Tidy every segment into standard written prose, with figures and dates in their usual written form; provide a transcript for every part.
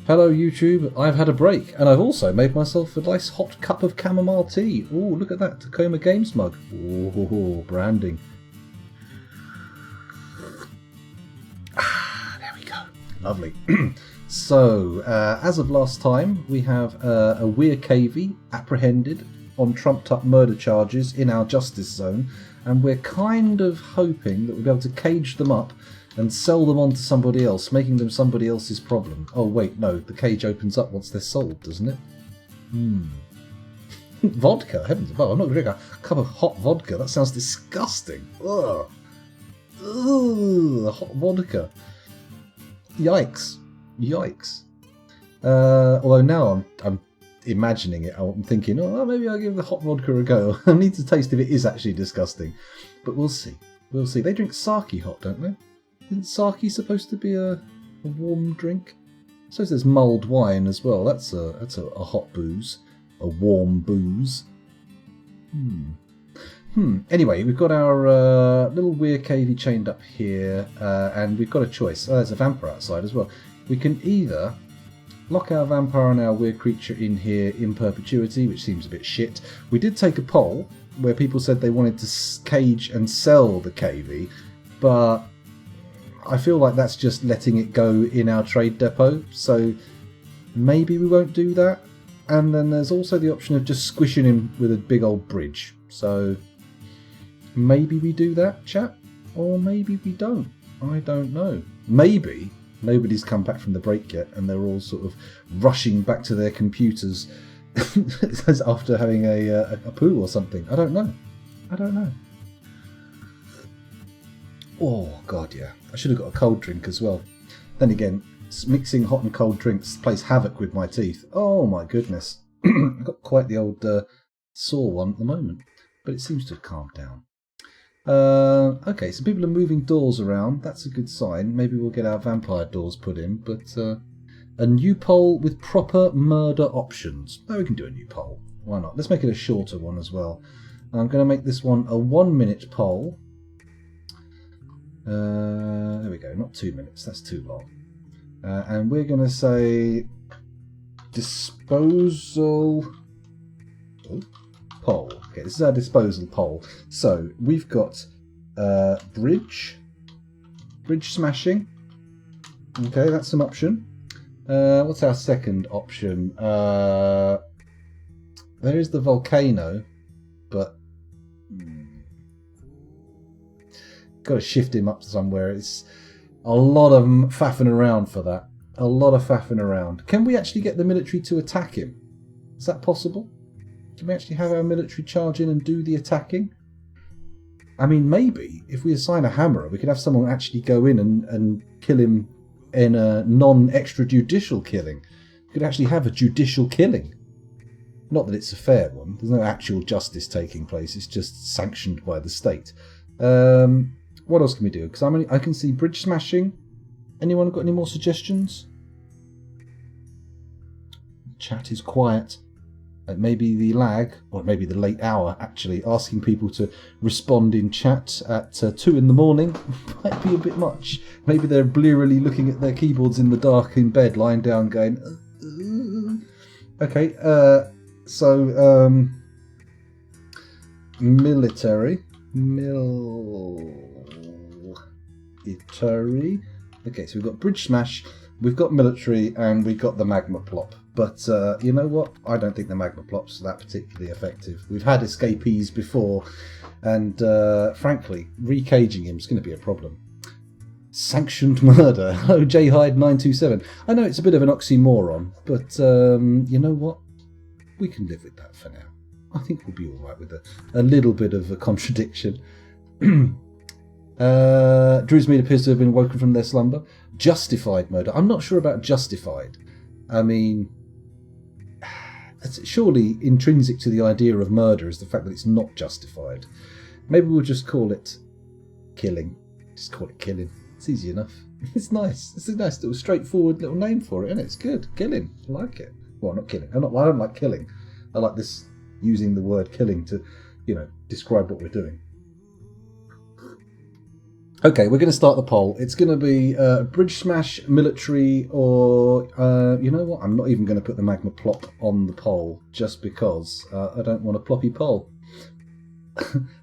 Hello YouTube, I've had a break and I've also made myself a nice hot cup of chamomile tea. Oh, look at that, Tacoma Games mug. Oh, branding. There we go. Lovely. So, as of last time, we have a Weir Cavey apprehended on trumped-up murder charges in our justice zone, and we're kind of hoping that we'll be able to cage them up and sell them on to somebody else, making them somebody else's problem. Oh wait, no, the cage opens up once they're sold, doesn't it? Vodka, heavens above, I'm not going to drink a cup of hot vodka, that sounds disgusting. Ugh. Ugh, hot vodka. Yikes. Yikes. Although now I'm imagining it, I'm thinking, oh, maybe I'll give the hot vodka a go. I need to taste if it is actually disgusting. But we'll see. We'll see. They drink sake hot, don't they? Isn't sake supposed to be a warm drink? I suppose there's mulled wine as well. That's a hot booze. A warm booze. Anyway, we've got our little Weir Cavey chained up here, and we've got a choice. Oh, there's a vampire outside as well. We can either lock our vampire and our weird creature in here in perpetuity, which seems a bit shit. We did take a poll where people said they wanted to cage and sell the Cavey, but I feel like that's just letting it go in our trade depot, so maybe we won't do that. And then there's also the option of just squishing him with a big old bridge, so maybe we do that, chat, or maybe we don't. I don't know. Maybe nobody's come back from the break yet and they're all sort of rushing back to their computers after having a poo or something. I don't know. Oh god, yeah, I should have got a cold drink as well. Then again, mixing hot and cold drinks plays havoc with my teeth. Oh my goodness. I've got quite the old sore one at the moment, but it seems to have calmed down. Okay, so people are moving doors around. That's a good sign. Maybe we'll get our vampire doors put in, but a new poll with proper murder options. Oh, we can do a new poll. Why not? Let's make it a shorter one as well. I'm going to make this one a 1-minute poll. There we go, not 2 minutes, that's too long. And we're going to say disposal poll. Okay, this is our disposal poll. So we've got bridge smashing. Okay, that's an option. What's our second option? There is the volcano, but got to shift him up somewhere. It's a lot of faffing around for that. A lot of faffing around. Can we actually get the military to attack him? Is that possible? Can we actually have our military charge in and do the attacking? I mean, maybe if we assign a hammerer, we could have someone actually go in and kill him in a non-extrajudicial killing. We could actually have a judicial killing. Not that it's a fair one. There's no actual justice taking place. It's just sanctioned by the state. What else can we do? Because I can see bridge smashing. Anyone got any more suggestions? Chat is quiet. Maybe the lag, or maybe the late hour, actually, asking people to respond in chat at 2 in the morning might be a bit much. Maybe they're blearily looking at their keyboards in the dark in bed, lying down going, Okay, so, military. Okay, so we've got bridge smash, we've got military, and we've got the magma plop. But you know what? I don't think the magma plop's that particularly effective. We've had escapees before, and frankly, recaging him is going to be a problem. Sanctioned murder. Hello, JHide927. I know it's a bit of an oxymoron, but you know what? We can live with that for now. I think we'll be all right with a little bit of a contradiction. Drew's meat appears to have been woken from their slumber. Justified murder. I'm not sure about justified. I mean, surely intrinsic to the idea of murder is the fact that it's not justified. Maybe we'll just call it killing. Just call it killing. It's easy enough. It's nice. It's a nice little straightforward little name for it, and it's good. Killing. I like it. Well, not killing. I don't like killing. I like this using the word killing to, describe what we're doing. Okay, we're going to start the poll. It's going to be Bridge Smash, Military, or... you know what? I'm not even going to put the Magma Plop on the poll, just because I don't want a ploppy poll.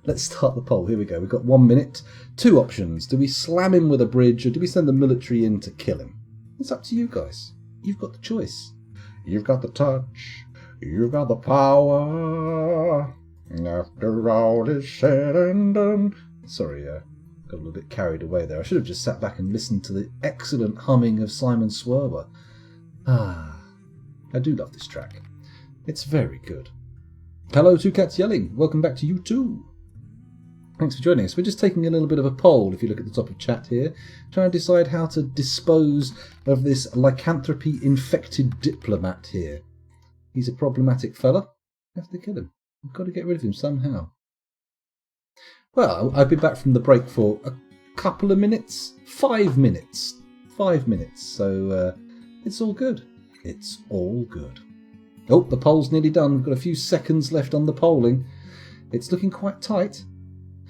Let's start the poll. Here we go. We've got 1 minute. 2 options. Do we slam him with a bridge, or do we send the military in to kill him? It's up to you guys. You've got the choice. You've got the touch. You've got the power. After all is said and done. Sorry, got a little bit carried away there. I should have just sat back and listened to the excellent humming of Simon Swerwer. Ah, I do love this track. It's very good. Hello, Two Cats Yelling. Welcome back to you too. Thanks for joining us. We're just taking a little bit of a poll, if you look at the top of chat here, trying to decide how to dispose of this lycanthropy-infected diplomat here. He's a problematic fella. We have to kill him. We've got to get rid of him somehow. Well, I've been back from the break for a couple of minutes. 5 minutes. 5 minutes. So it's all good. It's all good. Oh, the poll's nearly done. We've got a few seconds left on the polling. It's looking quite tight.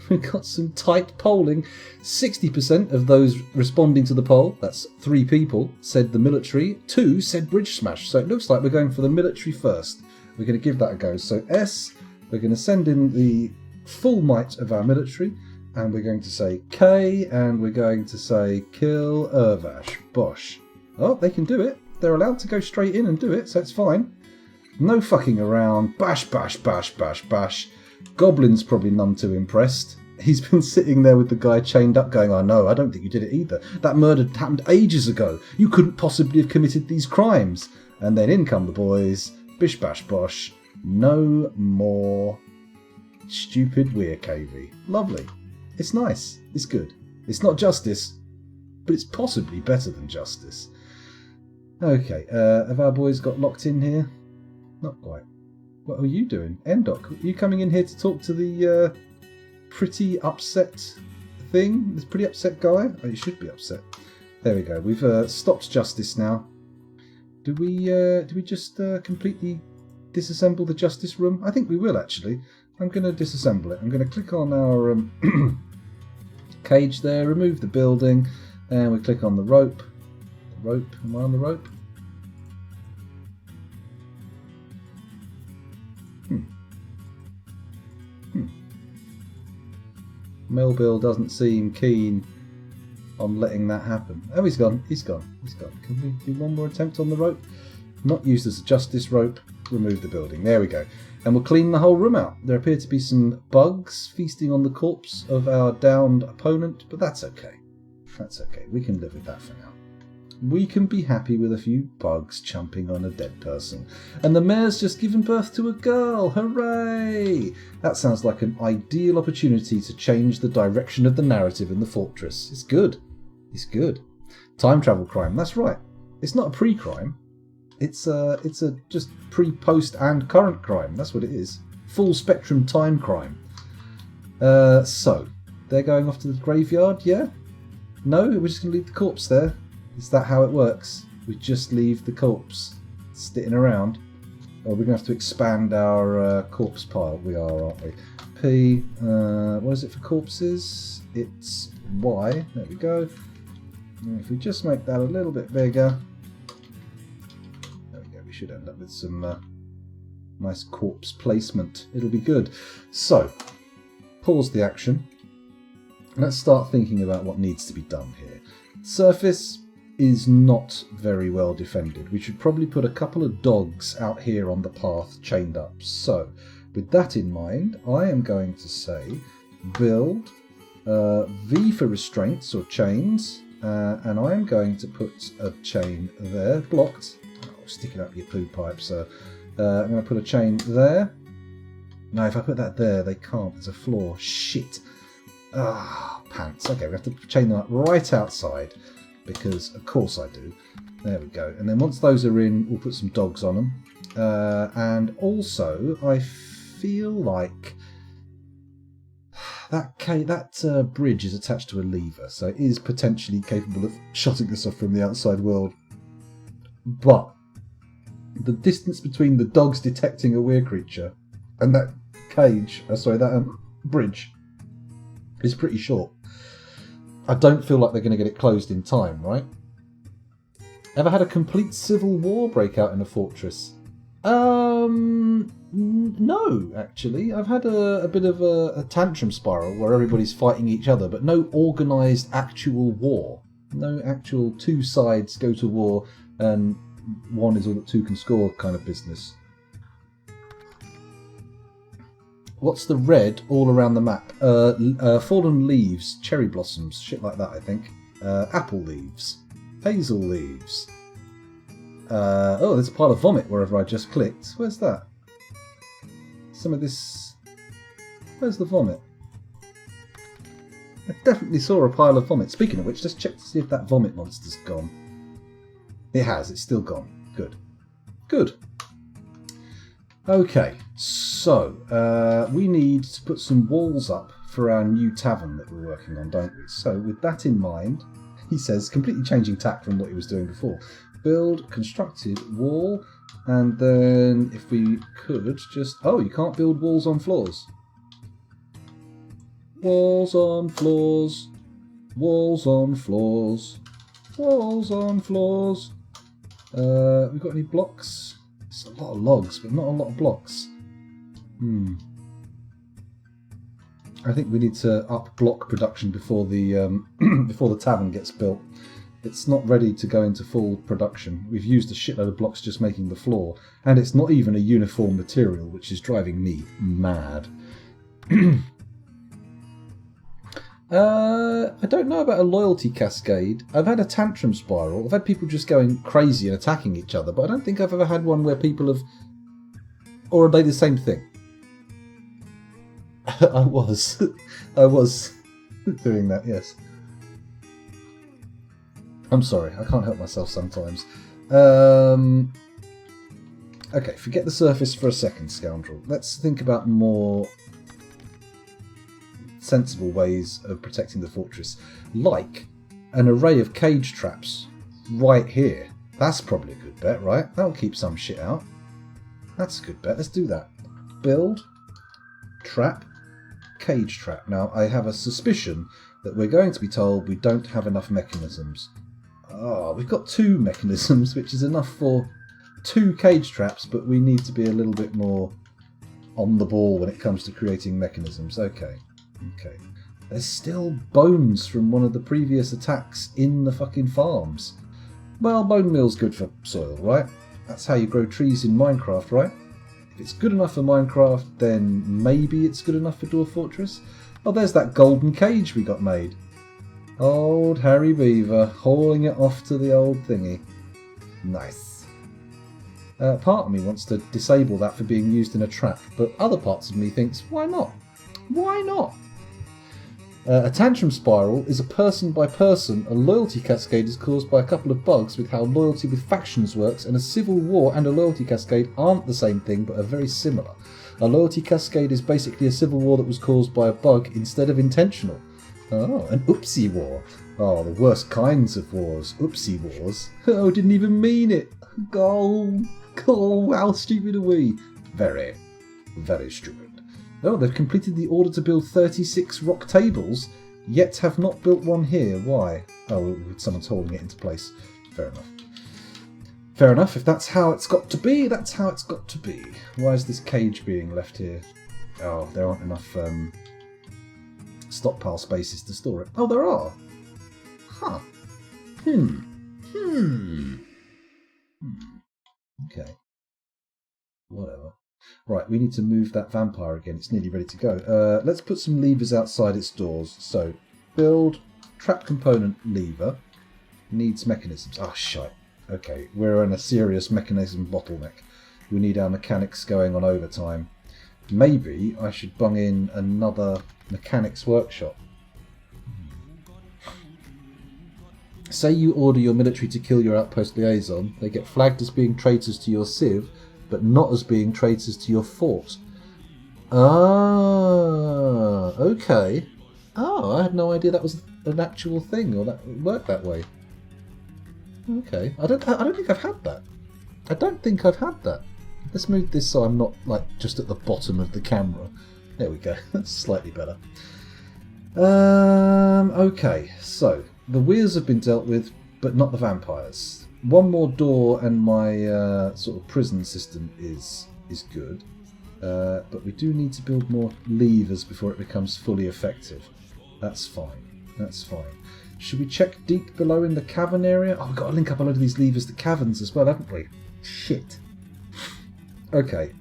We've got some tight polling. 60% of those responding to the poll, that's 3 people, said the military. 2 said Bridge Smash. So it looks like we're going for the military first. We're going to give that a go. So S, we're going to send in the full might of our military. And we're going to say K, and we're going to say kill Urvash. Bosh. Oh, they can do it. They're allowed to go straight in and do it, so it's fine. No fucking around. Bash, bash, bash, bash, bash. Goblin's probably none too impressed. He's been sitting there with the guy chained up going, oh no, I don't think you did it either. That murder happened ages ago. You couldn't possibly have committed these crimes. And then in come the boys. Bish, bash, bosh. No more stupid weir cavey. Lovely. It's nice. It's good. It's not justice, but it's possibly better than justice. Okay, have our boys got locked in here? Not quite. What are you doing? Endoc, are you coming in here to talk to the pretty upset thing? This pretty upset guy? Oh, you should be upset. There we go. We've stopped justice now. Do we just completely disassemble the justice room? I think we will, actually. I'm going to disassemble it. I'm going to click on our cage there, remove the building, and we click on the rope. The rope. Am I on the rope? Melville doesn't seem keen on letting that happen. Oh, he's gone. He's gone. He's gone. Can we do one more attempt on the rope? Not used as a justice rope. Remove the building. There we go. And we'll clean the whole room out. There appear to be some bugs feasting on the corpse of our downed opponent, but that's okay. That's okay. We can live with that for now. We can be happy with a few bugs chomping on a dead person. And the mayor's just given birth to a girl. Hooray! That sounds like an ideal opportunity to change the direction of the narrative in the fortress. It's good. It's good. Time travel crime. That's right. It's not a pre-crime. It's a just pre, post, and current crime. That's what it is. Full spectrum time crime. So, they're going off to the graveyard, yeah? No? We're just going to leave the corpse there? Is that how it works? We just leave the corpse sitting around? Or we're going to have to expand our corpse pile? We are, aren't we? P, what is it for corpses? It's Y. There we go. And if we just make that a little bit bigger, there we go. We should end up with some nice corpse placement. It'll be good. So, pause the action. Let's start thinking about what needs to be done here. Surface is not very well defended. We should probably put a couple of dogs out here on the path chained up. So, with that in mind, I am going to say build V for restraints or chains, and I am going to put a chain there, blocked. Oh, stick it up your poo pipe, sir. I'm going to put a chain there. No, if I put that there, they can't. There's a floor. Shit. Ah, pants. Okay, we have to chain them up right outside. Because of course I do. There we go. And then once those are in, we'll put some dogs on them. And also, I feel like that bridge is attached to a lever, so it is potentially capable of shutting us off from the outside world. But the distance between the dogs detecting a weird creature and that cage, that bridge, is pretty short. I don't feel like they're going to get it closed in time, right? Ever had a complete civil war break out in a fortress? No, actually. I've had a bit of a tantrum spiral where everybody's fighting each other, but no organised actual war. No actual two sides go to war and one is all that two can score kind of business. What's the red all around the map? Fallen leaves, cherry blossoms, shit like that, I think. Apple leaves, hazel leaves. Oh, there's a pile of vomit wherever I just clicked. Where's that? Some of this... Where's the vomit? I definitely saw a pile of vomit. Speaking of which, let's check to see if that vomit monster's gone. It has, it's still gone. Good. Good. Okay, so we need to put some walls up for our new tavern that we're working on, don't we? So with that in mind, he says, completely changing tack from what he was doing before. Build constructed wall, and then if we could just... Oh, you can't build walls on floors. Walls on floors. Walls on floors. Walls on floors. We got any blocks? It's a lot of logs, but not a lot of blocks. I think we need to up block production before the before the tavern gets built. It's not ready to go into full production. We've used a shitload of blocks just making the floor, and it's not even a uniform material, which is driving me mad. I don't know about a loyalty cascade. I've had a tantrum spiral. I've had people just going crazy and attacking each other, but I don't think I've ever had one where people have... Or are they the same thing? I was doing that, yes. I'm sorry, I can't help myself sometimes. Okay, forget the surface for a second, scoundrel. Let's think about more sensible ways of protecting the fortress, like an array of cage traps right here. That's probably a good bet, right? That'll keep some shit out. That's a good bet. Let's do that. Build, trap, cage trap. Now, I have a suspicion that we're going to be told we don't have enough mechanisms. Oh, we've got 2 mechanisms, which is enough for 2 cage traps, but we need to be a little bit more on the ball when it comes to creating mechanisms. Okay. Okay. There's still bones from one of the previous attacks in the fucking farms. Well, bone meal's good for soil, right? That's how you grow trees in Minecraft, right? If it's good enough for Minecraft, then maybe it's good enough for Dwarf Fortress. Oh, there's that golden cage we got made. Old Harry Beaver hauling it off to the old thingy. Nice. Part of me wants to disable that for being used in a trap, but other parts of me thinks, why not? Why not? A tantrum spiral is a person by person. A loyalty cascade is caused by a couple of bugs with how loyalty with factions works, and a civil war and a loyalty cascade aren't the same thing but are very similar. A loyalty cascade is basically a civil war that was caused by a bug instead of intentional. Oh, an oopsie war. Oh, the worst kinds of wars. Oopsie wars. Oh, didn't even mean it. Oh, how stupid are we? Very, very stupid. Oh, they've completed the order to build 36 rock tables, yet have not built one here. Why? Oh, someone's holding it into place. Fair enough. Fair enough. If that's how it's got to be, that's how it's got to be. Why is this cage being left here? Oh, there aren't enough stockpile spaces to store it. Oh, there are. Huh. Okay. Whatever. Right, we need to move that vampire again. It's nearly ready to go. Let's put some levers outside its doors. So, build trap component lever. Needs mechanisms. Oh, shite. Okay, we're in a serious mechanism bottleneck. We need our mechanics going on overtime. Maybe I should bung in another mechanics workshop. Say you order your military to kill your outpost liaison. They get flagged as being traitors to your civ, but not as being traitors to your fort. Ah, okay. Oh, I had no idea that was an actual thing, or that it worked that way. Okay, I don't think I've had that. I don't think I've had that. Let's move this so I'm not like just at the bottom of the camera. There we go. That's slightly better. Okay, so the weirs have been dealt with, but not the vampires. One more door and my sort of prison system is good. But we do need to build more levers before it becomes fully effective. That's fine. That's fine. Should we check deep below in the cavern area? Oh, we've got to link up a load of these levers to caverns as well, haven't we? Shit. Okay.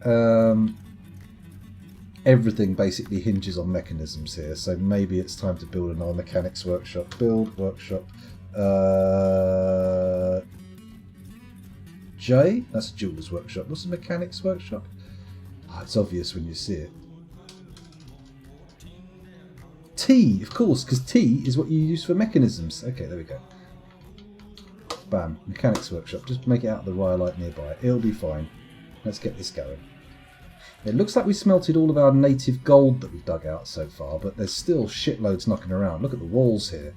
Everything basically hinges on mechanisms here, so maybe it's time to build another mechanics workshop. Build workshop. J? That's a jeweler's workshop. What's a mechanics workshop? Oh, it's obvious when you see it. T, of course, because T is what you use for mechanisms. Okay, there we go. Bam, mechanics workshop. Just make it out of the rhyolite nearby. It'll be fine. Let's get this going. It looks like we smelted all of our native gold that we've dug out so far, but there's still shitloads knocking around. Look at the walls here.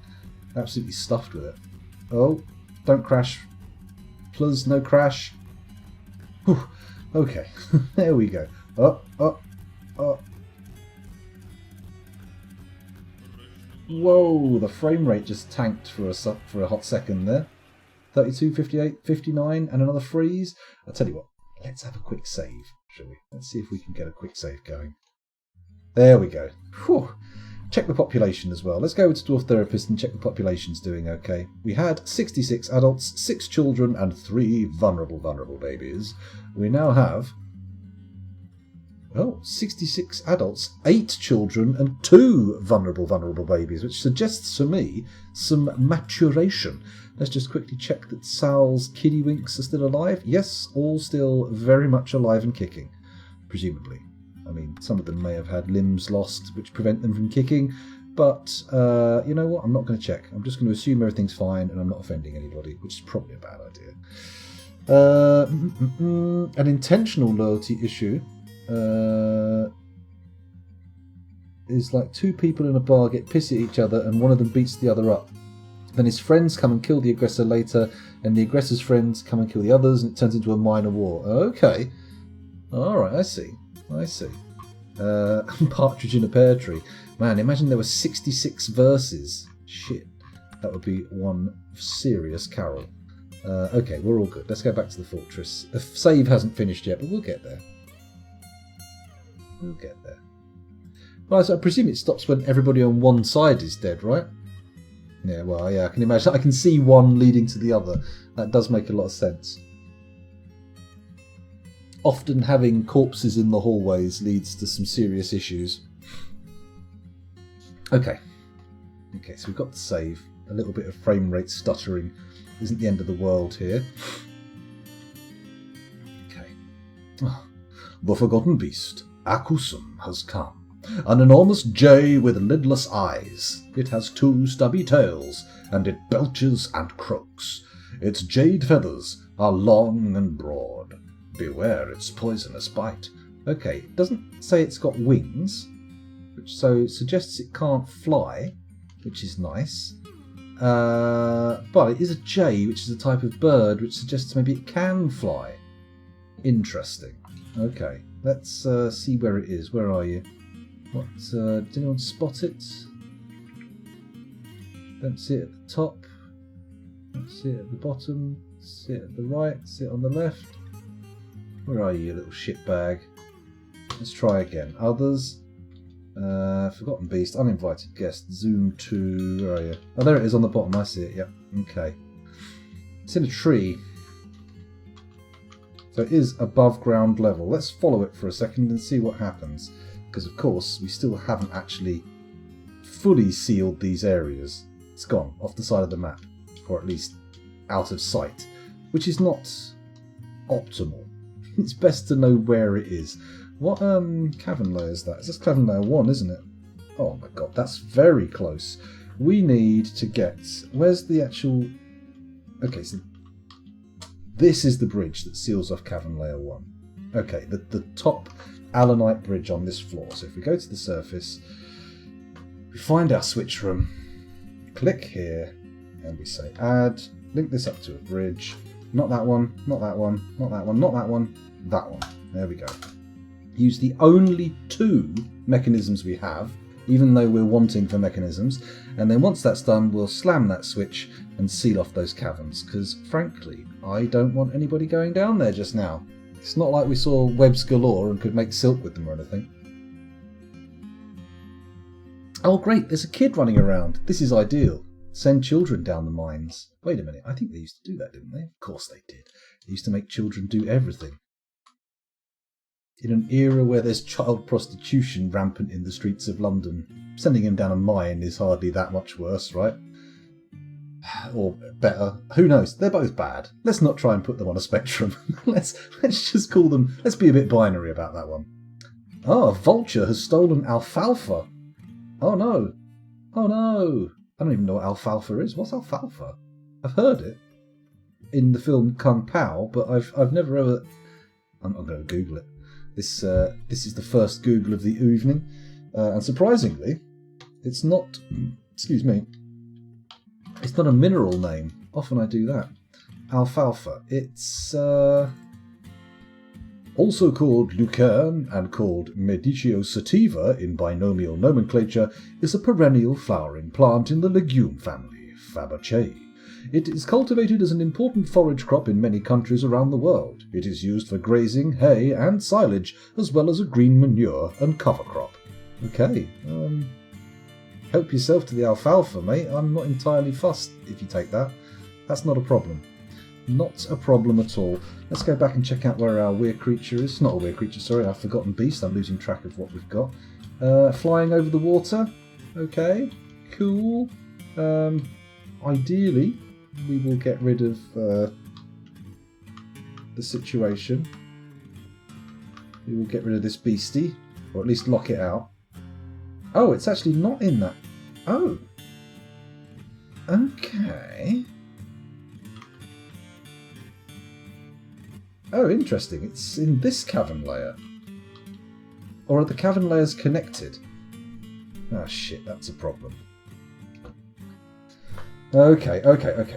Absolutely stuffed with it. Oh, don't crash. Please, no crash. Whew. Okay, there we go. Oh. Whoa, the frame rate just tanked for a hot second there. 32, 58, 59, and another freeze. I'll tell you what, let's have a quick save, shall we? Let's see if we can get a quick save going. There we go. Whew. Check the population as well. Let's go to Dwarf Therapist and check the population's doing okay. We had 66 adults, 6 children, and 3 vulnerable babies. We now have 66 adults, 8 children, and 2 vulnerable babies, which suggests to me some maturation. Let's just quickly check that Sal's kiddywinks are still alive. Yes, all still very much alive and kicking, presumably. I mean, some of them may have had limbs lost, which prevent them from kicking, but you know what? I'm not going to check. I'm just going to assume everything's fine and I'm not offending anybody, which is probably a bad idea. An intentional loyalty issue is like 2 people in a bar get pissy at each other and one of them beats the other up. Then his friends come and kill the aggressor later, and the aggressor's friends come and kill the others, and it turns into a minor war. Okay. Alright, I see. Partridge in a pear tree. Man, imagine there were 66 verses. Shit. That would be one serious carol. Okay, we're all good. Let's go back to the fortress. The save hasn't finished yet, but we'll get there. Well, so I presume it stops when everybody on one side is dead, right? Yeah, well, yeah, I can imagine. I can see one leading to the other. That does make a lot of sense. Often having corpses in the hallways leads to some serious issues. Okay, so we've got the save. A little bit of frame rate stuttering isn't the end of the world here. Okay. The Forgotten Beast, Akusum, has come. An enormous jay with lidless eyes. It has 2 stubby tails, and it belches and croaks. Its jade feathers are long and broad. Beware its poisonous bite. Okay, it doesn't say it's got wings, which so suggests it can't fly, which is nice. But it is a jay, which is a type of bird, which suggests maybe it can fly. Interesting. Okay, let's see where it is. Where are you? What? Did anyone spot it? Don't see it at the top. Don't see it at the bottom. See it at the right. See it on the left. Where are you, little shitbag? Let's try again. Others. Forgotten Beast. Uninvited guest. Zoom to... Where are you? Oh, there it is on the bottom. I see it. Yep. Okay. It's in a tree. So it is above ground level. Let's follow it for a second and see what happens. Because, of course, we still haven't actually fully sealed these areas. It's gone off the side of the map. Or at least out of sight. Which is not optimal. It's best to know where it is. What cavern layer is that? Is this cavern layer 1, isn't it? Oh my god, that's very close. We need to get... Where's the actual... Okay, so this is the bridge that seals off cavern layer 1. Okay, the top allanite bridge on this floor. So if we go to the surface, we find our switch room, click here, and we say add, link this up to a bridge. Not that one, not that one, not that one, not that one, that one. There we go. Use the only 2 mechanisms we have even though we're wanting for mechanisms. And then once that's done, we'll slam that switch and seal off those caverns, because frankly, I don't want anybody going down there just now. It's not like we saw webs galore and could make silk with them or anything. Oh great, there's a kid running around. This is ideal. Send children down the mines. Wait a minute, I think they used to do that, didn't they? Of course they did. They used to make children do everything. In an era where there's child prostitution rampant in the streets of London, sending them down a mine is hardly that much worse, right? Or better. Who knows? They're both bad. Let's not try and put them on a spectrum. let's just call them... Let's be a bit binary about that one. Oh, a vulture has stolen alfalfa. Oh no. Oh no. I don't even know what alfalfa is. What's alfalfa? I've heard it in the film Kung Pao, but I've never ever... I'm going to Google it. This is the first Google of the evening, and surprisingly, it's not. Excuse me. It's not a mineral name. Often I do that. Alfalfa. It's also called lucerne and called Medicio sativa in binomial nomenclature, is a perennial flowering plant in the legume family, Fabaceae. It is cultivated as an important forage crop in many countries around the world. It is used for grazing, hay and silage, as well as a green manure and cover crop. Okay, help yourself to the alfalfa, mate. I'm not entirely fussed if you take that. That's not a problem. Not a problem at all. Let's go back and check out where our weird creature is. Not a weird creature, sorry, I've forgotten beast. I'm losing track of what we've got. Flying over the water. Okay, cool. Ideally, we will get rid of the situation. We will get rid of this beastie, or at least lock it out. Oh, it's actually not in that. Oh. Okay. Oh, interesting. It's in this cavern layer. Or are the cavern layers connected? Ah, shit, that's a problem. Okay.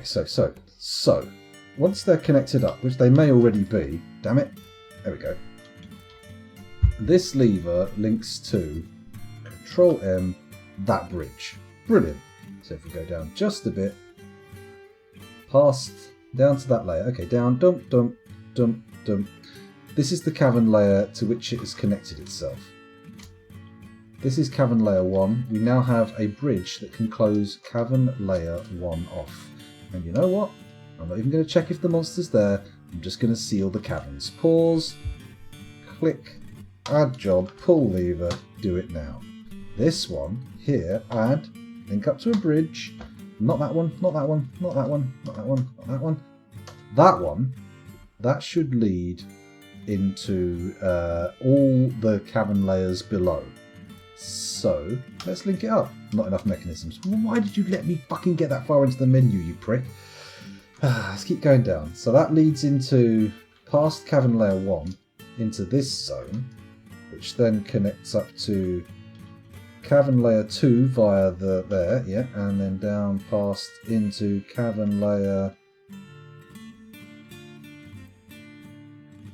So, once they're connected up, which they may already be, damn it, there we go. This lever links to Control M, that bridge. Brilliant. So if we go down just a bit, past, down to that layer. Okay, down, dump. This is the cavern layer to which it has connected itself. This is cavern layer 1. We now have a bridge that can close cavern layer 1 off. And you know what? I'm not even going to check if the monster's there. I'm just going to seal the caverns. Pause. Click. Add job. Pull lever. Do it now. This one here. Add. Link up to a bridge. Not that one. Not that one. Not that one. Not that one. Not that one. That one. That should lead into all the cavern layers below. So, let's link it up. Not enough mechanisms. Why did you let me fucking get that far into the menu, you prick? Let's keep going down. So that leads into past cavern layer 1 into this zone, which then connects up to cavern layer 2 via the there, yeah, and then down past into cavern layer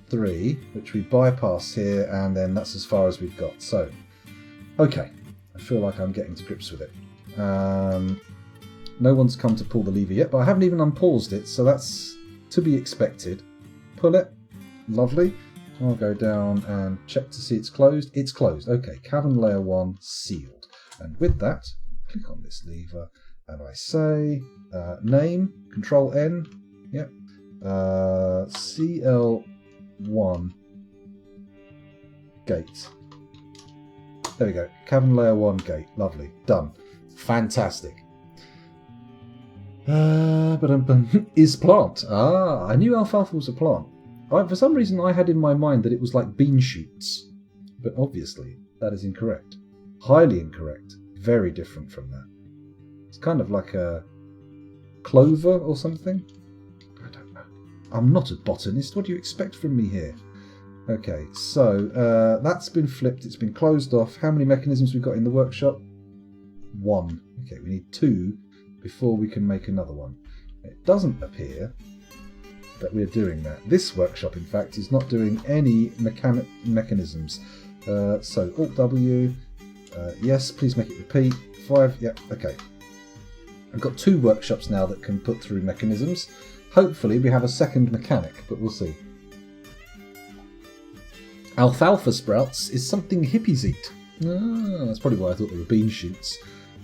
3, which we bypass here, and then that's as far as we've got. So, okay, I feel like I'm getting to grips with it. No one's come to pull the lever yet, but I haven't even unpaused it, so that's to be expected. Pull it. Lovely. I'll go down and check to see it's closed. It's closed. Okay, cavern layer 1 sealed. And with that, click on this lever, and I say name, Control N, yep, CL1 gate. There we go. Cavern layer 1 gate. Lovely. Done. Fantastic. Is plant. Ah, I knew alfalfa was a plant. For some reason I had in my mind that it was like bean shoots. But obviously that is incorrect. Highly incorrect. Very different from that. It's kind of like a clover or something. I don't know. I'm not a botanist. What do you expect from me here? Okay, so that's been flipped. It's been closed off. How many mechanisms we've got in the workshop? 1. Okay, we need 2 before we can make another one. It doesn't appear that we're doing that. This workshop, in fact, is not doing any mechanisms. So Alt W, Yes, please make it repeat. 5, yep, okay. I've got 2 workshops now that can put through mechanisms. Hopefully we have a second mechanic, but we'll see. Alfalfa sprouts is something hippies eat. Ah, that's probably why I thought they were bean shoots.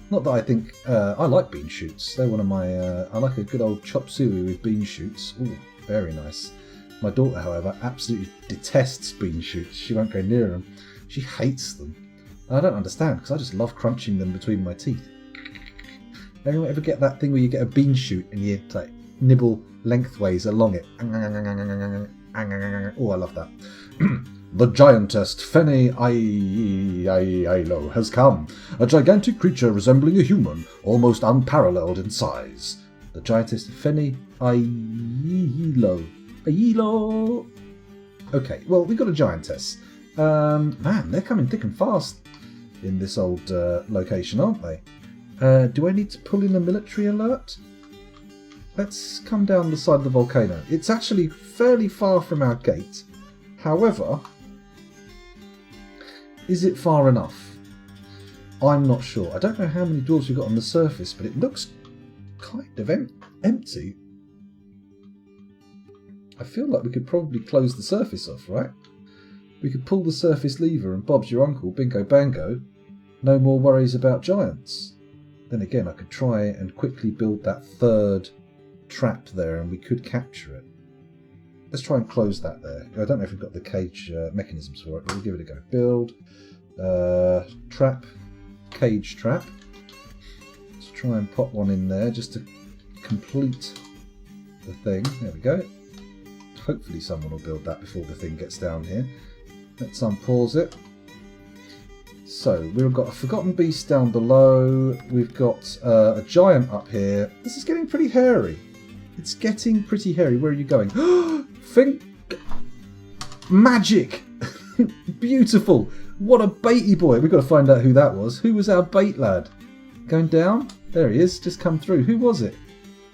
Not that I think... I like bean shoots. They're one of my... I like a good old chop suey with bean shoots. Ooh, very nice. My daughter, however, absolutely detests bean shoots. She won't go near them. She hates them. And I don't understand, because I just love crunching them between my teeth. Anyone ever get that thing where you get a bean shoot and you like nibble lengthways along it? Oh, I love that. The giantess Fene Ailo has come, a gigantic creature resembling a human, almost unparalleled in size. The giantess Fene Ailo. Okay, well, we've got a giantess. Man, they're coming thick and fast in this old location, aren't they? Do I need to pull in a military alert? Let's come down the side of the volcano. It's actually fairly far from our gate. However, is it far enough? I'm not sure. I don't know how many doors we've got on the surface, but it looks kind of empty. I feel like we could probably close the surface off, right? We could pull the surface lever and Bob's your uncle, bingo bango. No more worries about giants. Then again, I could try and quickly build that 3rd trap there and we could capture it. Let's try and close that there. I don't know if we've got the cage mechanisms for it, but we'll give it a go. Build, trap, cage trap. Let's try and pop one in there just to complete the thing. There we go. Hopefully someone will build that before the thing gets down here. Let's unpause it. So, we've got a forgotten beast down below. We've got a giant up here. This is getting pretty hairy. It's getting pretty hairy. Where are you going? Think magic! Beautiful! What a baity boy! We've got to find out who that was. Who was our bait lad? Going down? There he is. Just come through. Who was it?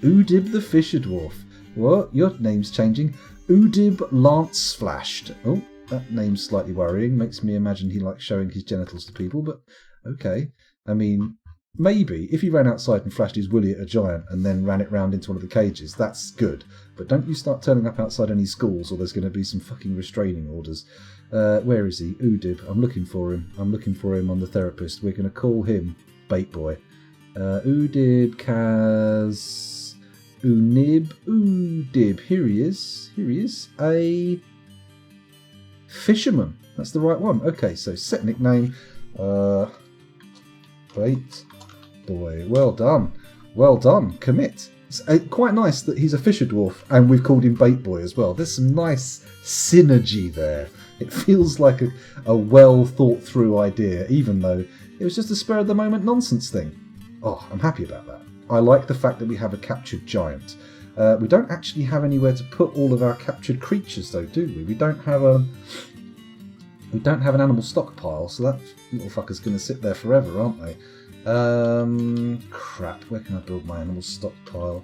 Udib the Fisher Dwarf. What? Your name's changing. Udib Lance Splashed. Oh. That name's slightly worrying. Makes me imagine he likes showing his genitals to people, but okay. I mean, maybe if he ran outside and flashed his willy at a giant and then ran it round into one of the cages, that's good. But don't you start turning up outside any schools or there's going to be some fucking restraining orders. Where is he? Udib. I'm looking for him. I'm looking for him on the therapist. We're going to call him Bait Boy. Udib, Kaz... Unib, Udib. Here he is. Here he is. A... Fisherman. That's the right one. Okay, so set nickname. Bait Boy. Well done. Well done. Commit. It's quite nice that he's a fisher dwarf and we've called him Bait Boy as well. There's some nice synergy there. It feels like a well thought through idea, even though it was just a spur of the moment nonsense thing. Oh, I'm happy about that. I like the fact that we have a captured giant. We don't actually have anywhere to put all of our captured creatures, though, do we? We don't have an animal stockpile, so that little fucker's going to sit there forever, aren't they? Crap. Where can I build my animal stockpile?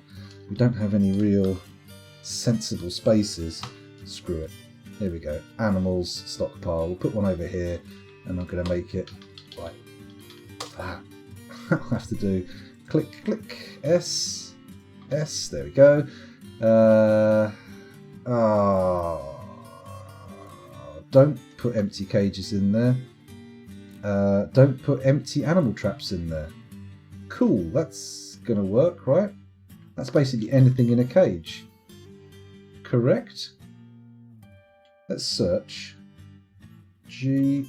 We don't have any real sensible spaces. Screw it. Here we go. Animals stockpile. We'll put one over here, and I'm going to make it like that. I'll have to do click, click, S. There we go. Don't put empty cages in there. Don't put empty animal traps in there. Cool, that's going to work, right? That's basically anything in a cage. Correct? Let's search. Giant.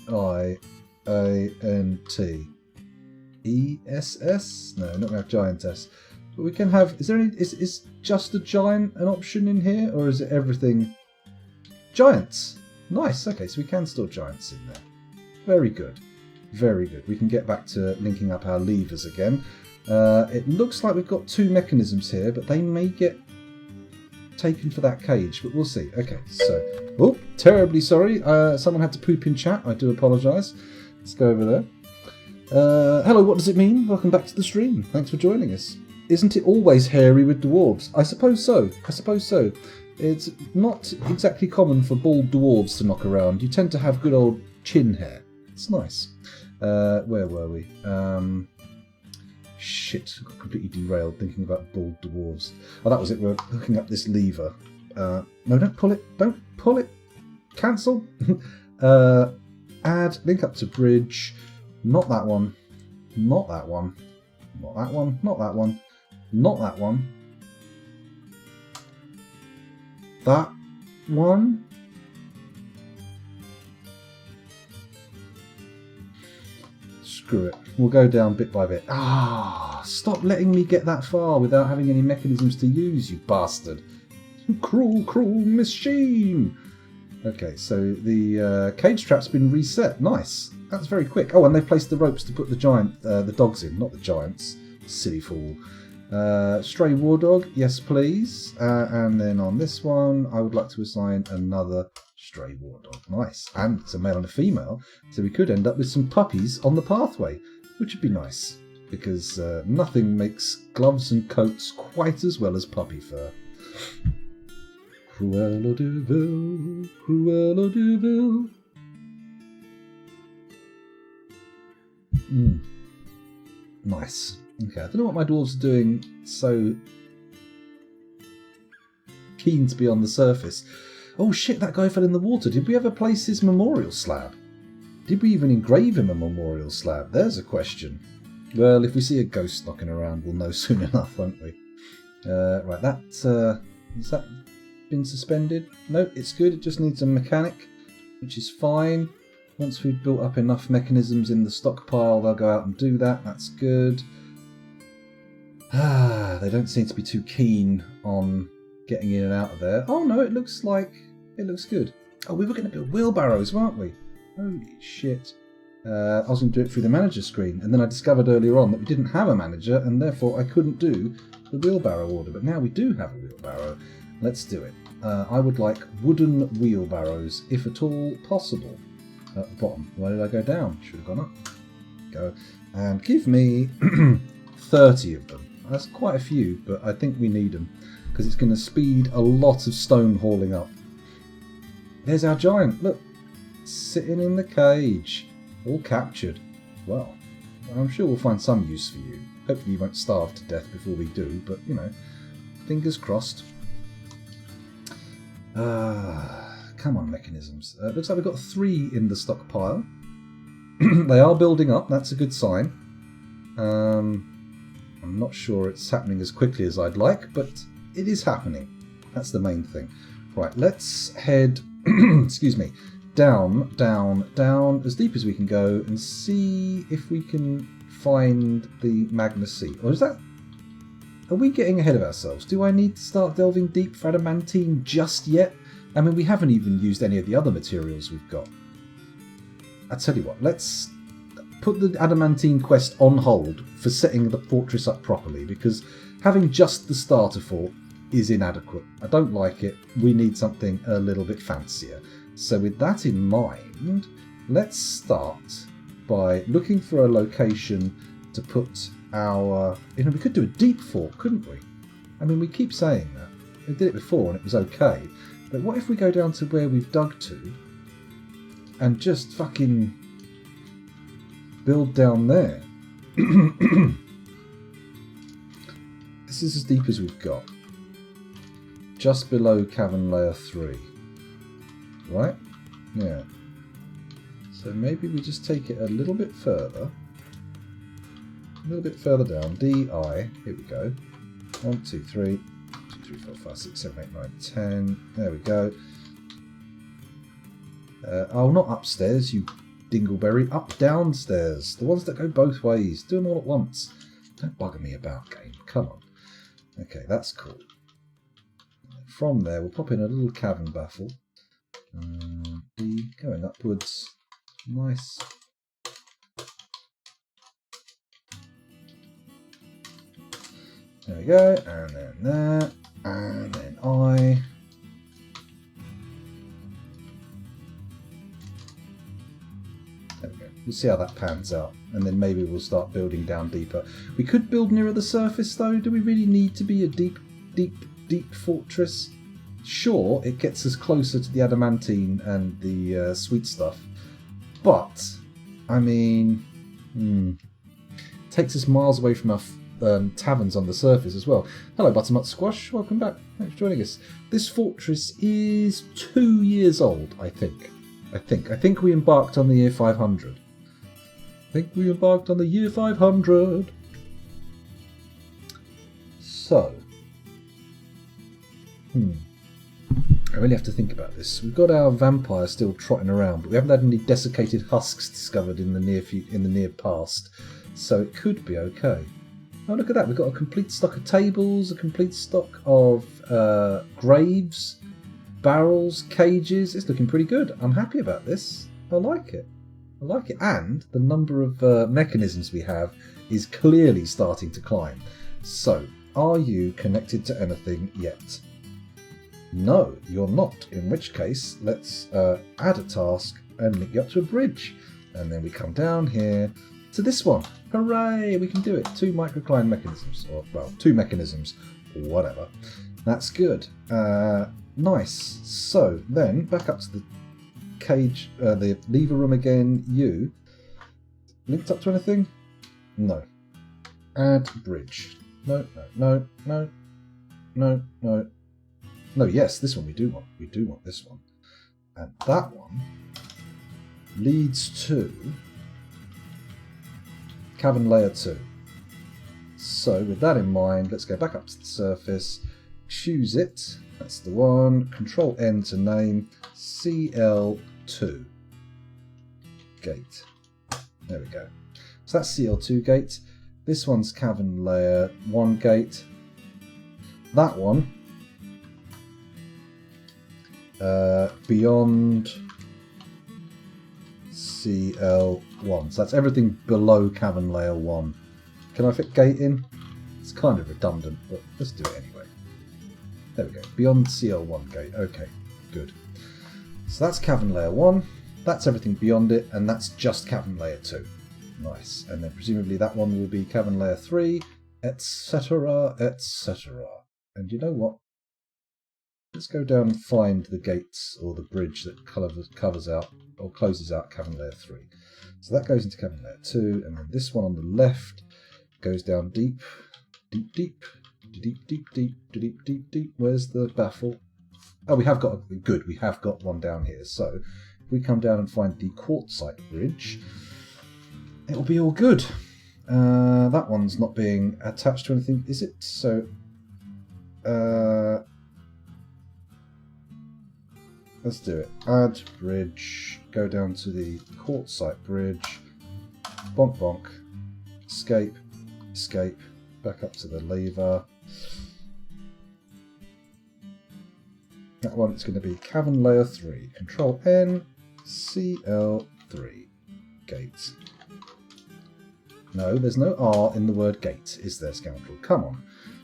ESS? No, not going to have giantess. But we can have... Is just a giant an option in here? Or is it everything? Giants! Nice, okay, so we can store giants in there. Very good. Very good. We can get back to linking up our levers again. It looks like we've got 2 mechanisms here, but they may get taken for that cage, but we'll see. Okay, so... Oh, terribly sorry. Someone had to poop in chat. I do apologise. Let's go over there. Hello, what does it mean? Welcome back to the stream. Thanks for joining us. Isn't it always hairy with dwarves? I suppose so. I suppose so. It's not exactly common for bald dwarves to knock around. You tend to have good old chin hair. It's nice. Where were we? Shit, I got completely derailed thinking about bald dwarves. Oh, that was it. We're hooking up this lever. No, don't pull it. Don't pull it. Cancel. Add, link up to bridge. Not that one. Not that one. Not that one. Not that one. Not that one. That one. Screw it. We'll go down bit by bit. Ah, stop letting me get that far without having any mechanisms to use, you bastard. Cruel, cruel machine. Okay, so the cage trap's been reset. Nice. That's very quick. Oh, and they've placed the ropes to put the dogs in, not the giants. Silly fool. Stray war dog, yes please. And then on this one, I would like to assign another stray war dog. Nice. And it's a male and a female, so we could end up with some puppies on the pathway, which would be nice, because nothing makes gloves and coats quite as well as puppy fur. Cruella de Vil, Cruella de Vil. Nice. Okay, I don't know what my dwarves are doing so keen to be on the surface. Oh shit, that guy fell in the water. Did we ever place his memorial slab? Did we even engrave him a memorial slab? There's a question. Well, if we see a ghost knocking around, we'll know soon enough, won't we? Right, has that been suspended? No, it's good. It just needs a mechanic, which is fine. Once we've built up enough mechanisms in the stockpile, they'll go out and do that. That's good. They don't seem to be too keen on getting in and out of there. Oh no, it looks good. Oh, we were going to build wheelbarrows, weren't we? Holy shit. I was going to do it through the manager screen, and then I discovered earlier on that we didn't have a manager, and therefore I couldn't do the wheelbarrow order. But now we do have a wheelbarrow. Let's do it. I would like wooden wheelbarrows, if at all possible. At the bottom. Why did I go down? Should have gone up. Go. And give me 30 of them. That's quite a few, but I think we need them, because it's going to speed a lot of stone hauling up. There's our giant. Look. Sitting in the cage. All captured. Well, I'm sure we'll find some use for you. Hopefully you won't starve to death before we do, but, you know, fingers crossed. Come on, mechanisms. Looks like we've got 3 in the stockpile. They are building up. That's a good sign. I'm not sure it's happening as quickly as I'd like, but it is happening. That's the main thing. Right, let's head excuse me, down, down, down, as deep as we can go, and see if we can find the Magna Sea. Or is that... Are we getting ahead of ourselves? Do I need to start delving deep for adamantine just yet? I mean, we haven't even used any of the other materials we've got. I tell you what, let's put the adamantine quest on hold for setting the fortress up properly, because having just the starter fort is inadequate. I don't like it. We need something a little bit fancier. So with that in mind, let's start by looking for a location to put our... You know, we could do a deep fort, couldn't we? I mean, we keep saying that. We did it before and it was okay. But what if we go down to where we've dug to and just fucking build down there? This is as deep as we've got. Just below cavern layer 3. Right? Yeah. So maybe we just take it a little bit further. A little bit further down. DI. Here we go. 1, 2, 3. 2, 3, 4, 5, 6, 7, 8, 9, 10. There we go. Oh, not upstairs, you dingleberry. Up downstairs. The ones that go both ways. Do them all at once. Don't bugger me about, game. Come on. Okay, that's cool. From there, we'll pop in a little cavern baffle. Going upwards. Nice. There we go. And then there. And then I. There we go. We'll see how that pans out. And then maybe we'll start building down deeper. We could build nearer the surface though. Do we really need to be a deep fortress? Sure, it gets us closer to the adamantine and the sweet stuff, but I mean, takes us miles away from our taverns on the surface as well. Hello, Butternut Squash. Welcome back. Thanks for joining us. This fortress is 2 years old, I think. I think we embarked on the year 500. So, I really have to think about this. We've got our vampire still trotting around, but we haven't had any desiccated husks discovered in the near past, so it could be okay. Oh, look at that! We've got a complete stock of tables, a complete stock of graves, barrels, cages. It's looking pretty good. I'm happy about this. I like it. And the number of mechanisms we have is clearly starting to climb. So, are you connected to anything yet? No, you're not. In which case, let's add a task and link you up to a bridge. And then we come down here to this one. Hooray! We can do it. 2 microcline mechanisms. Or, well, 2 mechanisms. Whatever. That's good. Nice. So, then, back up to the cage, the lever room again. You linked up to anything? No. Add bridge. No. No, yes, this one we do want. We do want this one. And that one leads to Cavern Layer 2. So with that in mind, let's go back up to the surface, choose it, that's the one, Control N to name, CL2 gate. There we go. So that's CL2 gate. This one's Cavern Layer 1 gate. That one, beyond CL1. So that's everything below Cavern Layer 1. Can I fit gate in? It's kind of redundant, but let's do it anyway. There we go. Beyond CL1 gate. Okay, good. So that's Cavern Layer 1. That's everything beyond it, and that's just Cavern Layer 2. Nice. And then presumably that one will be Cavern Layer 3, etc., etc. And you know what? Let's go down and find the gates or the bridge that covers out or closes out Cavern Layer 3. So that goes into Cavern Layer 2, and then this one on the left goes down deep. Where's the baffle? Oh, we have got one down here. So if we come down and find the quartzite bridge, it'll be all good. That one's not being attached to anything, is it? So let's do it. Add bridge, go down to the quartzite bridge, bonk bonk, escape, escape, back up to the lever. That one is going to be Cavern Layer 3. Control N, CL3, gate. No, there's no R in the word gate, is there, scoundrel? Come on,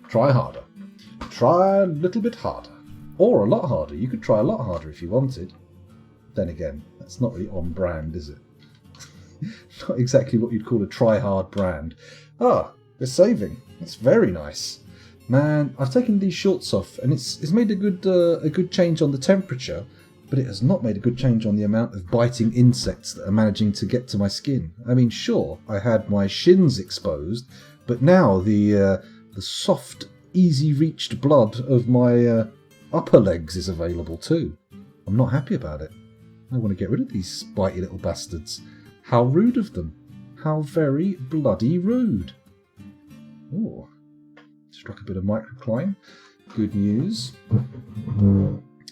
try harder. Try a little bit harder. Or a lot harder. You could try a lot harder if you wanted. Then again, that's not really on brand, is it? Not exactly what you'd call a try-hard brand. Ah, we're saving. That's very nice. Man, I've taken these shorts off, and it's made a good change on the temperature, but it has not made a good change on the amount of biting insects that are managing to get to my skin. I mean, sure, I had my shins exposed, but now the soft, easy-reached blood of my upper legs is available too. I'm not happy about it. I want to get rid of these bitey little bastards. How rude of them. How very bloody rude. Oh, struck a bit of microclimb. Good news.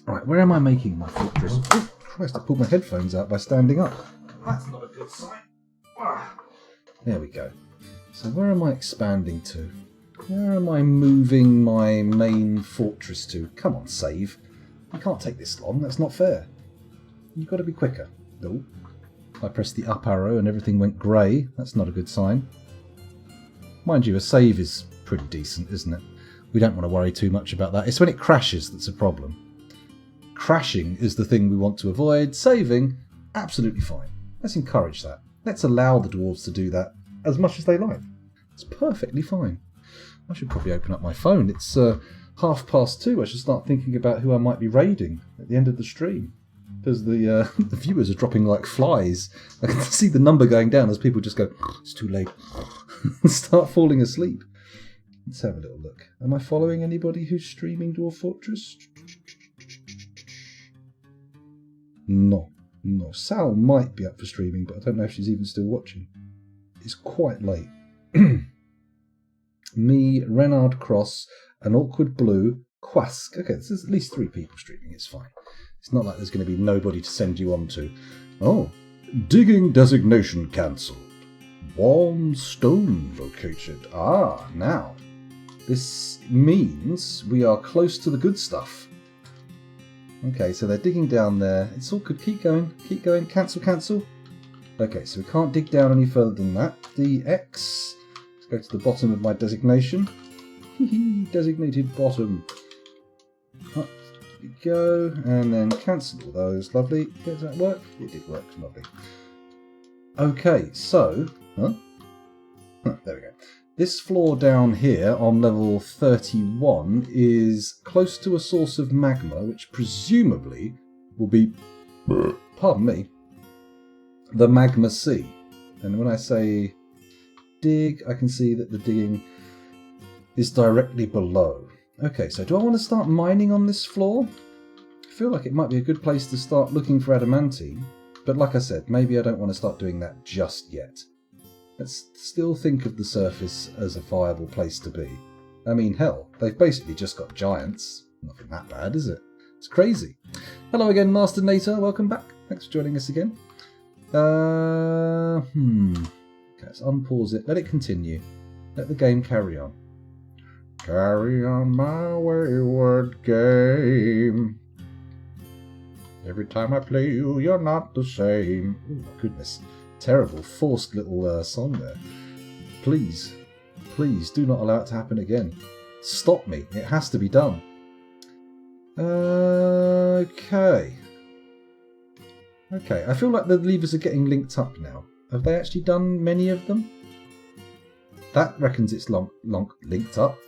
Right, where am I making my fortress? Oh, Christ, I pulled my headphones out by standing up. That's not a good sign. There we go. So where am I expanding to? Where am I moving my main fortress to? Come on, save. You can't take this long, that's not fair. You've got to be quicker. No. I pressed the up arrow and everything went grey. That's not a good sign. Mind you, a save is pretty decent, isn't it? We don't want to worry too much about that. It's when it crashes that's a problem. Crashing is the thing we want to avoid. Saving, absolutely fine. Let's encourage that. Let's allow the dwarves to do that as much as they like. It's perfectly fine. I should probably open up my phone. It's 2:30. I should start thinking about who I might be raiding at the end of the stream. Because the the viewers are dropping like flies. I can see the number going down as people just go, it's too late, and start falling asleep. Let's have a little look. Am I following anybody who's streaming Dwarf Fortress? No. Sal might be up for streaming, but I don't know if she's even still watching. It's quite late. Me, Renard Cross, an Awkward Blue, Quask. Okay, there's at least 3 people streaming. It's fine. It's not like there's going to be nobody to send you on to. Oh, digging designation cancelled. Warm stone located. Ah, now. This means we are close to the good stuff. Okay, so they're digging down there. It's all good. Keep going. Keep going. Cancel, cancel. Okay, so we can't dig down any further than that. DX. Let's go to the bottom of my designation. Designated bottom. Up we go. And then cancel all those. Lovely. Does that work? It did work. Lovely. Okay, so... Huh? There we go. This floor down here on level 31 is close to a source of magma, which presumably will be, pardon me, the magma sea. And when I say dig, I can see that the digging is directly below. Okay, so do I want to start mining on this floor? I feel like it might be a good place to start looking for adamantine, but like I said, maybe I don't want to start doing that just yet. Let's still think of the surface as a viable place to be. I mean, hell, they've basically just got giants. Nothing that bad, is it? It's crazy. Hello again, Master Nater. Welcome back. Thanks for joining us again. Okay, let's unpause it. Let it continue. Let the game carry on. Carry on my wayward game. Every time I play you, you're not the same. Oh my goodness. Terrible, forced little song there. Please, please do not allow it to happen again. Stop me. It has to be done. Okay. Okay, I feel like the levers are getting linked up now. Have they actually done many of them? That reckons it's linked up.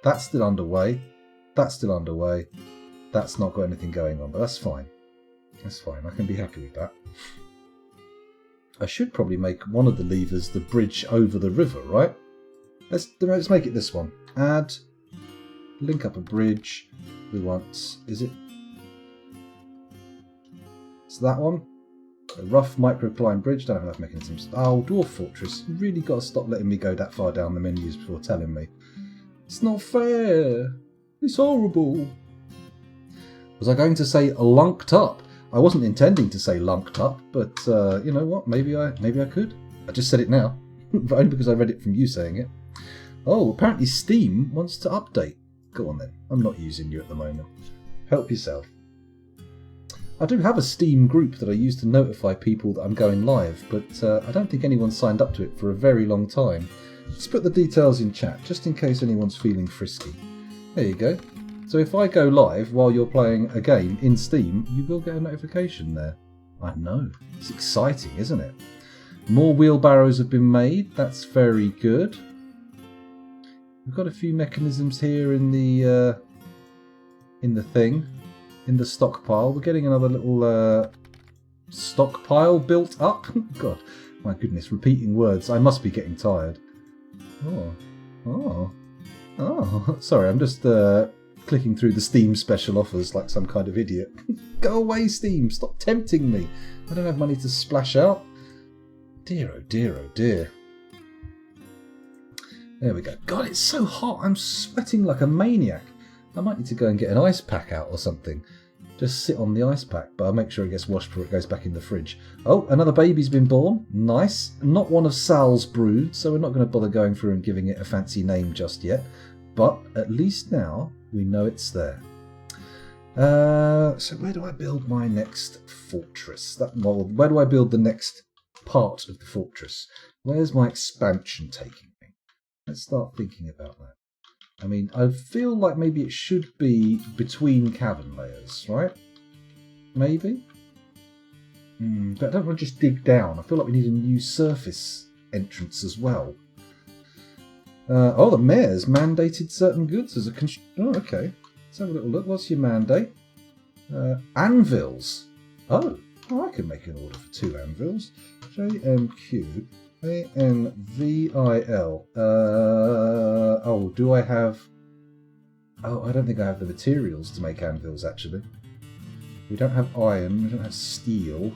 That's still underway. That's still underway. That's not got anything going on, but that's fine. That's fine. I can be happy with that. I should probably make one of the levers the bridge over the river, right? Let's make it this one. Add, link up a bridge. We want, is it? It's that one. A rough microcline bridge. Don't have enough mechanisms. Oh, Dwarf Fortress. You really got to stop letting me go that far down the menus before telling me. It's not fair. It's horrible. Was I going to say lunked up? I wasn't intending to say lunked up, but you know what? Maybe I could. I just said it now, but only because I read it from you saying it. Oh, apparently Steam wants to update. Go on then. I'm not using you at the moment. Help yourself. I do have a Steam group that I use to notify people that I'm going live, but I don't think anyone's signed up to it for a very long time. Let's put the details in chat, just in case anyone's feeling frisky. There you go. So if I go live while you're playing a game in Steam, you will get a notification there. I know. It's exciting, isn't it? More wheelbarrows have been made. That's very good. We've got a few mechanisms here in the stockpile. We're getting another little stockpile built up. God, my goodness, repeating words. I must be getting tired. Oh. Sorry, I'm just clicking through the Steam special offers like some kind of idiot. Go away, Steam. Stop tempting me. I don't have money to splash out. Dear, oh dear, oh dear. There we go. God, it's so hot. I'm sweating like a maniac. I might need to go and get an ice pack out or something. Just sit on the ice pack, but I'll make sure it gets washed before it goes back in the fridge. Oh, another baby's been born. Nice. Not one of Sal's brood, so we're not going to bother going through and giving it a fancy name just yet. But at least now we know it's there. So where do I build my next fortress? Where do I build the next part of the fortress? Where's my expansion taking me? Let's start thinking about that. I mean, I feel like maybe it should be between cavern layers, right? Maybe? But I don't want to just dig down. I feel like we need a new surface entrance as well. The mayor's mandated certain goods as a oh, okay. Let's have a little look. What's your mandate? Anvils. Oh, I can make an order for 2 anvils. JMQ ANVIL. Oh, do I have... Oh, I don't think I have the materials to make anvils, actually. We don't have iron, we don't have steel.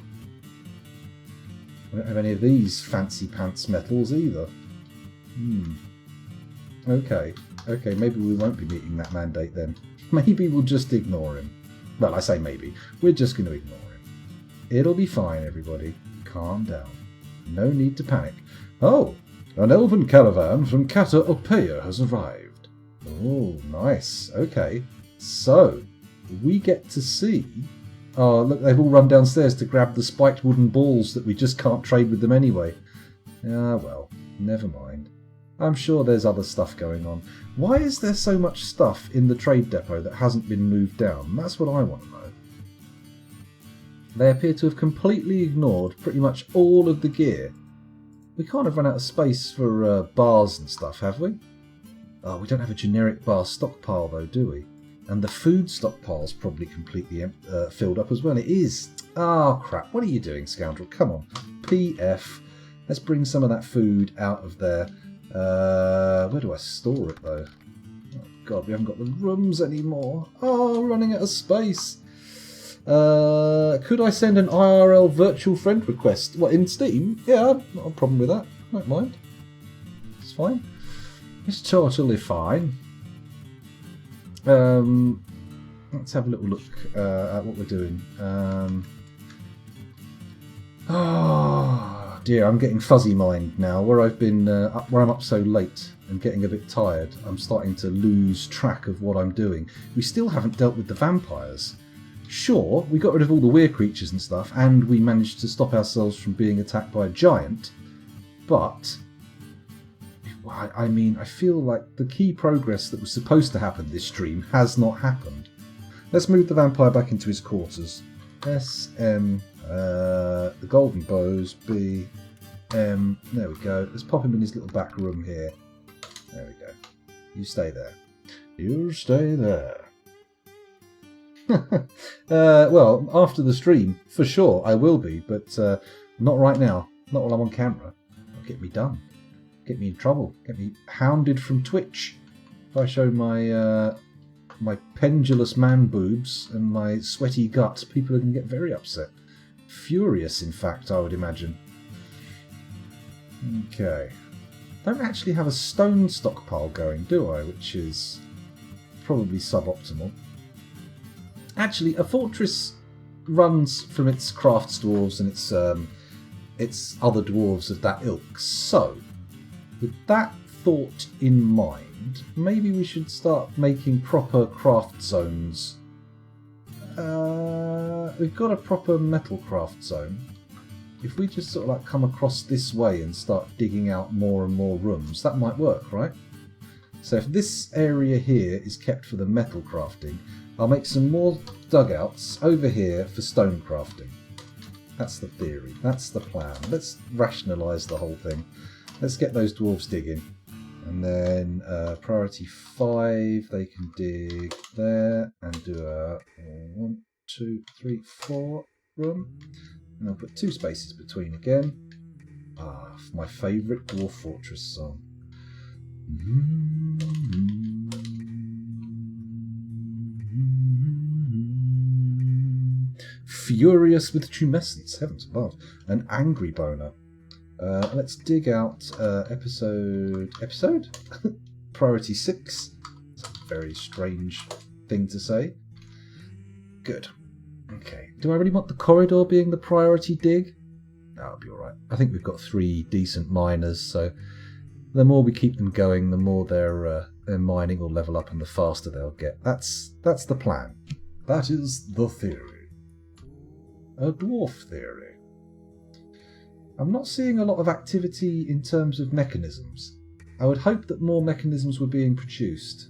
We don't have any of these fancy pants metals either. Okay, maybe we won't be meeting that mandate then. Maybe we'll just ignore him. Well, I say maybe. We're just going to ignore him. It'll be fine, everybody. Calm down. No need to panic. Oh, an elven caravan from Kata Opeya has arrived. Oh, nice. Okay. So, we get to see... Oh, look, they've all run downstairs to grab the spiked wooden balls that we just can't trade with them anyway. Ah, well, never mind. I'm sure there's other stuff going on. Why is there so much stuff in the trade depot that hasn't been moved down? That's what I want to know. They appear to have completely ignored pretty much all of the gear. We can't have run out of space for bars and stuff, have we? Oh, we don't have a generic bar stockpile though, do we? And the food stockpile's probably completely filled up as well. It is. Oh, crap. What are you doing, scoundrel? Come on. PF. Let's bring some of that food out of there. Where do I store it, though? Oh, God, we haven't got the rooms anymore. Oh, running out of space. Could I send an IRL virtual friend request? What, in Steam? Yeah, not a problem with that. Don't mind. It's fine. It's totally fine. Let's have a little look at what we're doing. Oh dear, I'm getting fuzzy mind now. Where I've been, where I'm up so late and getting a bit tired, I'm starting to lose track of what I'm doing. We still haven't dealt with the vampires. Sure, we got rid of all the weird creatures and stuff, and we managed to stop ourselves from being attacked by a giant, but... I mean, I feel like the key progress that was supposed to happen this stream has not happened. Let's move the vampire back into his quarters. SM, the golden bows, B, M, there we go. Let's pop him in his little back room here. There we go. You stay there. You stay there. Well, after the stream, for sure, I will be, but not right now. Not while I'm on camera. It'll get me done. Get me in trouble. Get me hounded from Twitch. If I show my my pendulous man boobs and my sweaty guts, people are going to get very upset. Furious, in fact, I would imagine. Okay. Don't actually have a stone stockpile going, do I? Which is probably suboptimal. Actually, a fortress runs from its crafts dwarves and its other dwarves of that ilk. So, with that thought in mind, maybe we should start making proper craft zones. We've got a proper metal craft zone. If we just sort of like come across this way and start digging out more and more rooms, that might work, right? So if this area here is kept for the metal crafting, I'll make some more dugouts over here for stone crafting. That's the theory. That's the plan. Let's rationalise the whole thing. Let's get those dwarves digging. And then priority 5, they can dig there and do a 1, 2, 3, 4 room. And I'll put 2 spaces between again. Ah, my favourite dwarf fortress song. Furious with tumescence, heavens above. An angry boner. Let's dig out episode? Priority 6. It's a very strange thing to say. Good. Okay. Do I really want the corridor being the priority dig? That'll be alright. I think we've got 3 decent miners, so the more we keep them going, the more their mining will level up and the faster they'll get. That's the plan. That is the theory. A dwarf theory. I'm not seeing a lot of activity in terms of mechanisms. I would hope that more mechanisms were being produced.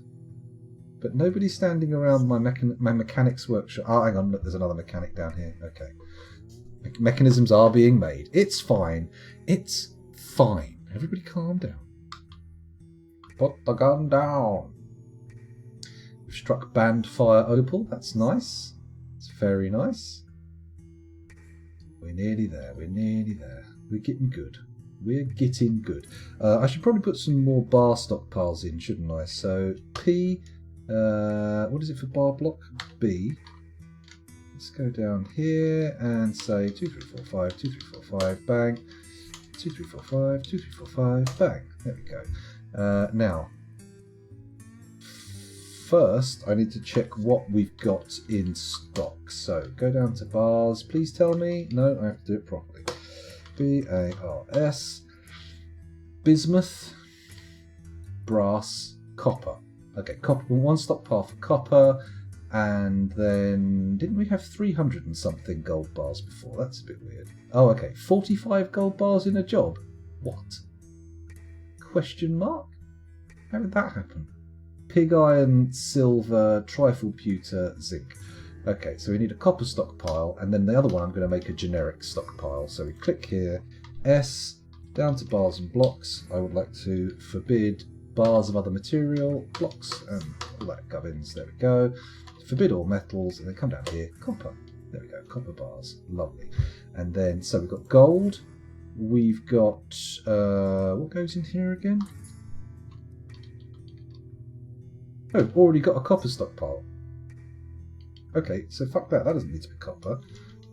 But nobody's standing around my mechanics workshop. Oh, hang on, look, there's another mechanic down here. Okay. Mechanisms are being made. It's fine. It's fine. Everybody calm down. Put the gun down. We've struck band fire opal. That's nice. It's very nice. We're nearly there. We're nearly there. We're getting good. We're getting good. I should probably put some more bar stockpiles in, shouldn't I? So P, what is it for bar block? B. Let's go down here and say 2, 3, 4, 5, 2, 3, 4, 5, bang. 2, 3, 4, 5, 2, 3, 4, 5, bang. There we go. Now, first I need to check what we've got in stock. So go down to bars. Please tell me. No, I have to do it properly. B-A-R-S. Bismuth, brass, copper. Okay, copper. One stockpile for copper. And then, didn't we have 300 and something gold bars before? That's a bit weird. Oh, okay. 45 gold bars in a job? What? Question mark? How did that happen? Pig iron, silver, trifle pewter, zinc. Okay, so we need a copper stockpile, and then the other one I'm going to make a generic stockpile. So we click here, S, down to bars and blocks. I would like to forbid bars of other material, blocks, and all that gubbins. There we go. Forbid all metals, and then come down here, copper. There we go, copper bars, lovely. And then, so we've got gold, we've got, what goes in here again? Oh, already got a copper stockpile. Okay, so fuck that, that doesn't need to be copper.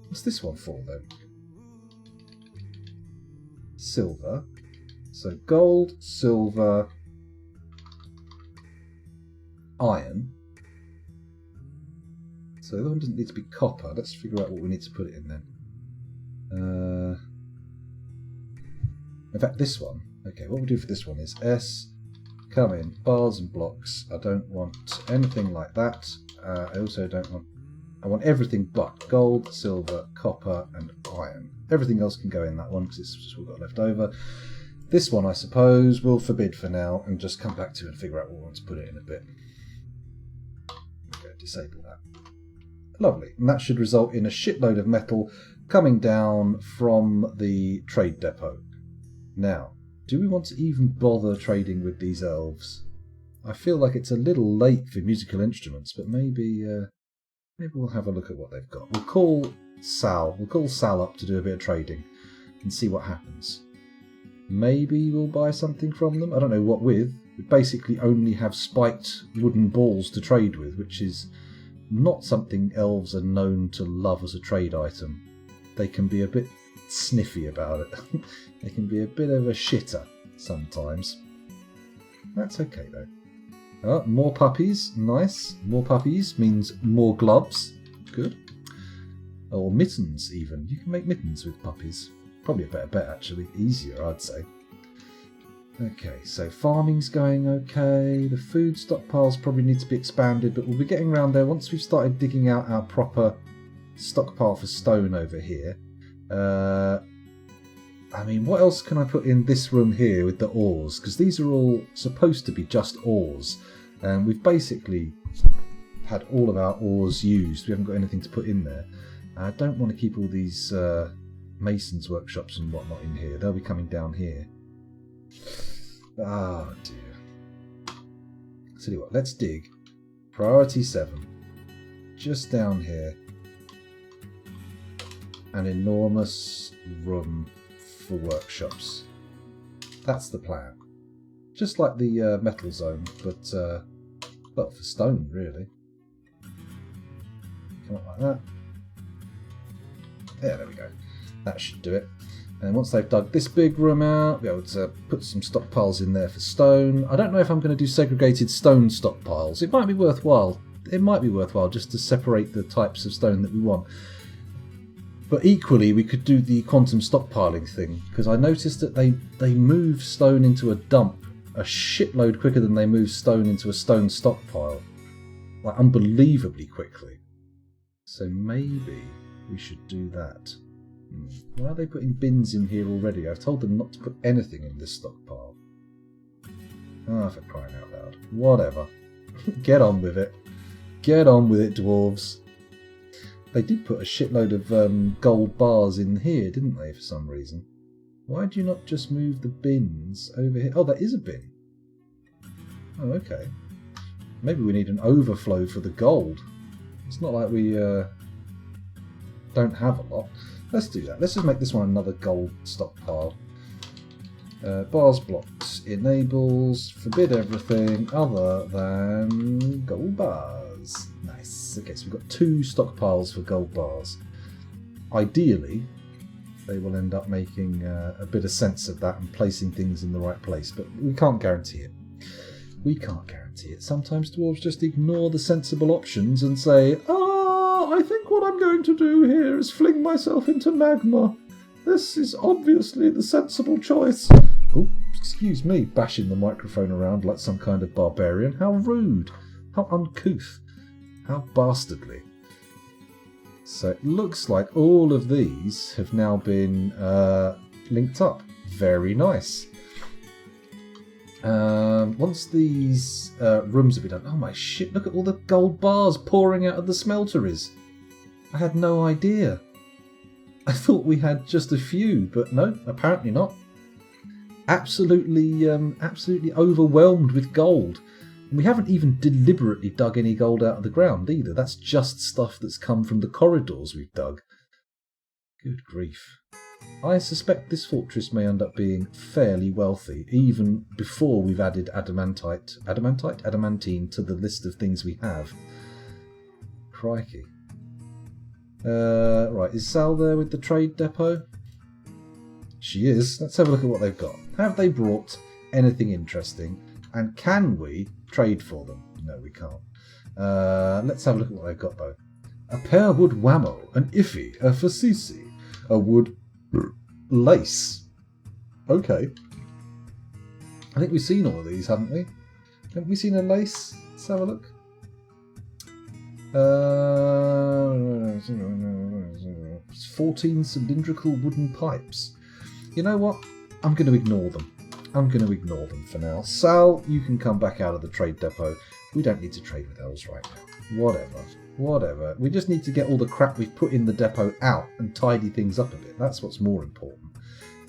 What's this one for then? Silver. So gold, silver, iron. So the other one doesn't need to be copper. Let's figure out what we need to put it in then. In fact, this one. Okay, what we'll do for this one is S, come in, bars and blocks. I don't want anything like that. I also don't want... I want everything but gold, silver, copper and iron. Everything else can go in that one because it's just what we've got left over. This one, I suppose, we'll forbid for now and just come back to and figure out what we want to put it in a bit. Okay, disable that. Lovely, and that should result in a shitload of metal coming down from the trade depot. Now, do we want to even bother trading with these elves? I feel like it's a little late for musical instruments, but maybe we'll have a look at what they've got. We'll call Sal up to do a bit of trading and see what happens. Maybe we'll buy something from them. I don't know what with. We basically only have spiked wooden balls to trade with, which is not something elves are known to love as a trade item. They can be a bit sniffy about it. They can be a bit of a shitter sometimes. That's okay though. Oh, more puppies, nice. More puppies means more gloves, good. Or mittens even. You can make mittens with puppies. Probably a better bet actually, easier I'd say. Okay, so farming's going okay. The food stockpiles probably need to be expanded, but we'll be getting around there once we've started digging out our proper stockpile for stone over here. I mean, what else can I put in this room here with the ores? Because these are all supposed to be just ores. And we've basically had all of our ores used. We haven't got anything to put in there. I don't want to keep all these masons' workshops and whatnot in here. They'll be coming down here. Oh dear. Tell you what, let's dig. Priority 7. Just down here. An enormous room for workshops. That's the plan. Just like the metal zone, but for stone, really. Come up like that. Yeah, there we go. That should do it. And once they've dug this big room out, we'll be able to put some stockpiles in there for stone. I don't know if I'm going to do segregated stone stockpiles. It might be worthwhile. It might be worthwhile just to separate the types of stone that we want. But equally, we could do the quantum stockpiling thing, because I noticed that they move stone into a dump a shitload quicker than they move stone into a stone stockpile. Like, unbelievably quickly. So maybe we should do that. Why are they putting bins in here already? I've told them not to put anything in this stockpile. Ah, for crying out loud. Whatever. Get on with it. Get on with it, dwarves. They did put a shitload of gold bars in here, didn't they, for some reason? Why do you not just move the bins over here? Oh, that is a bin. Oh, okay. Maybe we need an overflow for the gold. It's not like we don't have a lot. Let's do that. Let's just make this one another gold stockpile. Bars blocks enables forbid everything other than gold bars. Nice. Okay, so we've got 2 stockpiles for gold bars. Ideally, they will end up making a bit of sense of that and placing things in the right place, but we can't guarantee it. We can't guarantee it. Sometimes dwarves just ignore the sensible options and say, I think what I'm going to do here is fling myself into magma. This is obviously the sensible choice. Oh, excuse me, bashing the microphone around like some kind of barbarian. How rude. How uncouth. How bastardly. So it looks like all of these have now been linked up. Very nice. Once these rooms have been done... Oh my shit, look at all the gold bars pouring out of the smelteries. I had no idea. I thought we had just a few, but no, apparently not. Absolutely overwhelmed with gold. And we haven't even deliberately dug any gold out of the ground either. That's just stuff that's come from the corridors we've dug. Good grief. I suspect this fortress may end up being fairly wealthy, even before we've added adamantine to the list of things we have. Crikey. Right, is Sal there with the trade depot? She is. Let's have a look at what they've got. Have they brought anything interesting? And can we trade for them? No, we can't. Let's have a look at what they've got, though. A pear wood whammo, an iffy, a facisi, a wood lace. Okay. I think we've seen all of these, haven't we? Haven't we seen a lace? Let's have a look. 14 cylindrical wooden pipes. You know what? I'm going to ignore them. I'm going to ignore them for now. Sal, you can come back out of the trade depot. We don't need to trade with elves right now. Whatever. We just need to get all the crap we've put in the depot out and tidy things up a bit. That's what's more important.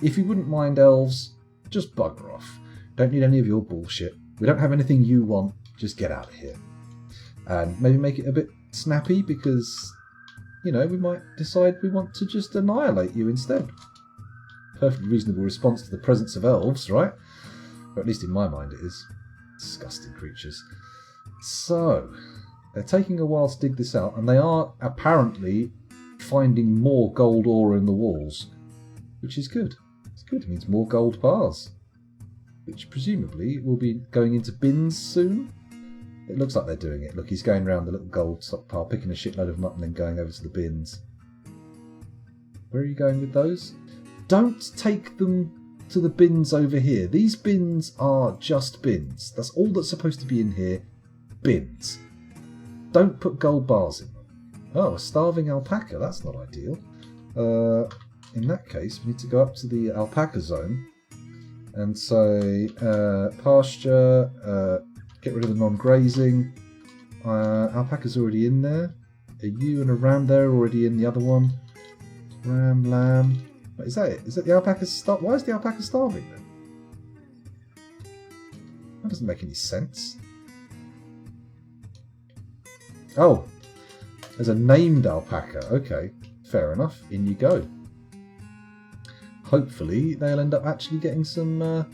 If you wouldn't mind, elves, just bugger off. Don't need any of your bullshit. We don't have anything you want. Just get out of here. And maybe make it a bit snappy because, you know, we might decide we want to just annihilate you instead. Perfectly reasonable response to the presence of elves, right? Or at least in my mind it is. Disgusting creatures. So, they're taking a while to dig this out, and they are apparently finding more gold ore in the walls, which is good. It's good. It means more gold bars, which presumably will be going into bins soon. It looks like they're doing it. Look, he's going around the little gold stockpile, picking a shitload of mutton and going over to the bins. Where are you going with those? Don't take them to the bins over here. These bins are just bins. That's all that's supposed to be in here. Bins. Don't put gold bars in them. Oh, a starving alpaca. That's not ideal. In that case, we need to go up to the alpaca zone and say pasture, get rid of the non-grazing. Alpaca's already in there. Are you and a ram there already in the other one? Ram, lamb. Is that it? Is that the alpaca Why is the alpaca starving then? That doesn't make any sense. Oh, there's a named alpaca. Okay, fair enough. In you go. Hopefully they'll end up actually getting some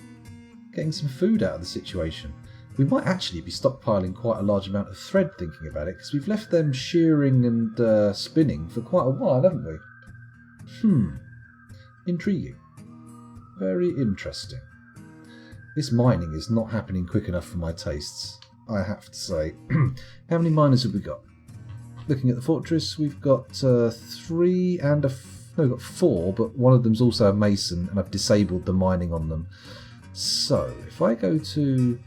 food out of the situation. We might actually be stockpiling quite a large amount of thread thinking about it, because we've left them shearing and spinning for quite a while, haven't we? Intriguing. Very interesting. This mining is not happening quick enough for my tastes, I have to say. How many miners have we got? Looking at the fortress, we've got 3 and we've got 4, but one of them's also a mason, and I've disabled the mining on them. So, if I go to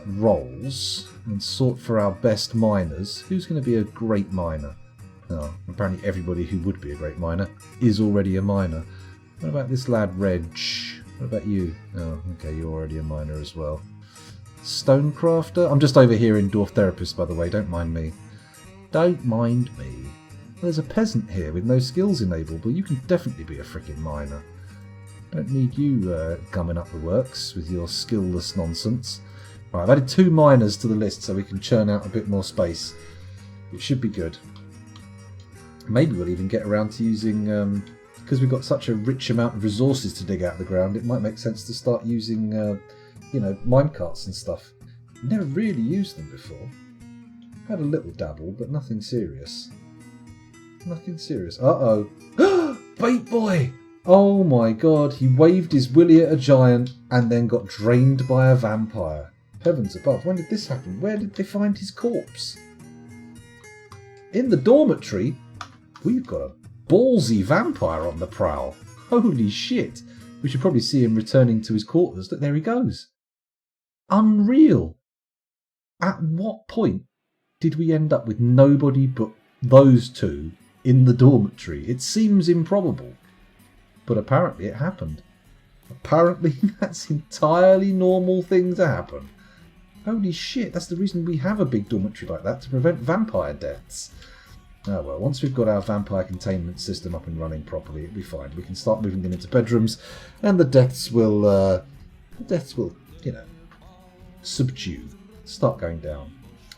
roles and sort for our best miners, who's going to be a great miner? Oh, apparently everybody who would be a great miner is already a miner. What about this lad, Reg? What about you? Oh, okay, you're already a miner as well. Stonecrafter? I'm just over here in Dwarf Therapist, by the way, don't mind me. Don't mind me. Well, there's a peasant here with no skills enabled, but you can definitely be a frickin' miner. Don't need you gumming up the works with your skillless nonsense. Right, I've added 2 miners to the list so we can churn out a bit more space. It should be good. Maybe we'll even get around to using, because we've got such a rich amount of resources to dig out of the ground, it might make sense to start using, minecarts and stuff. Never really used them before. Had a little dabble, but nothing serious. Nothing serious. Uh-oh. Bait boy! Oh my god, he waved his willy at a giant and then got drained by a vampire. Heavens above, when did this happen? Where did they find his corpse? In the dormitory? We've got a ballsy vampire on the prowl. Holy shit. We should probably see him returning to his quarters. Look, there he goes. Unreal. At what point did we end up with nobody but those two in the dormitory? It seems improbable, but apparently it happened. Apparently that's entirely normal thing to happen. Holy shit, that's the reason we have a big dormitory like that, to prevent vampire deaths. Oh well, once we've got our vampire containment system up and running properly, it'll be fine. We can start moving them into bedrooms, and the deaths will, subdue, start going down.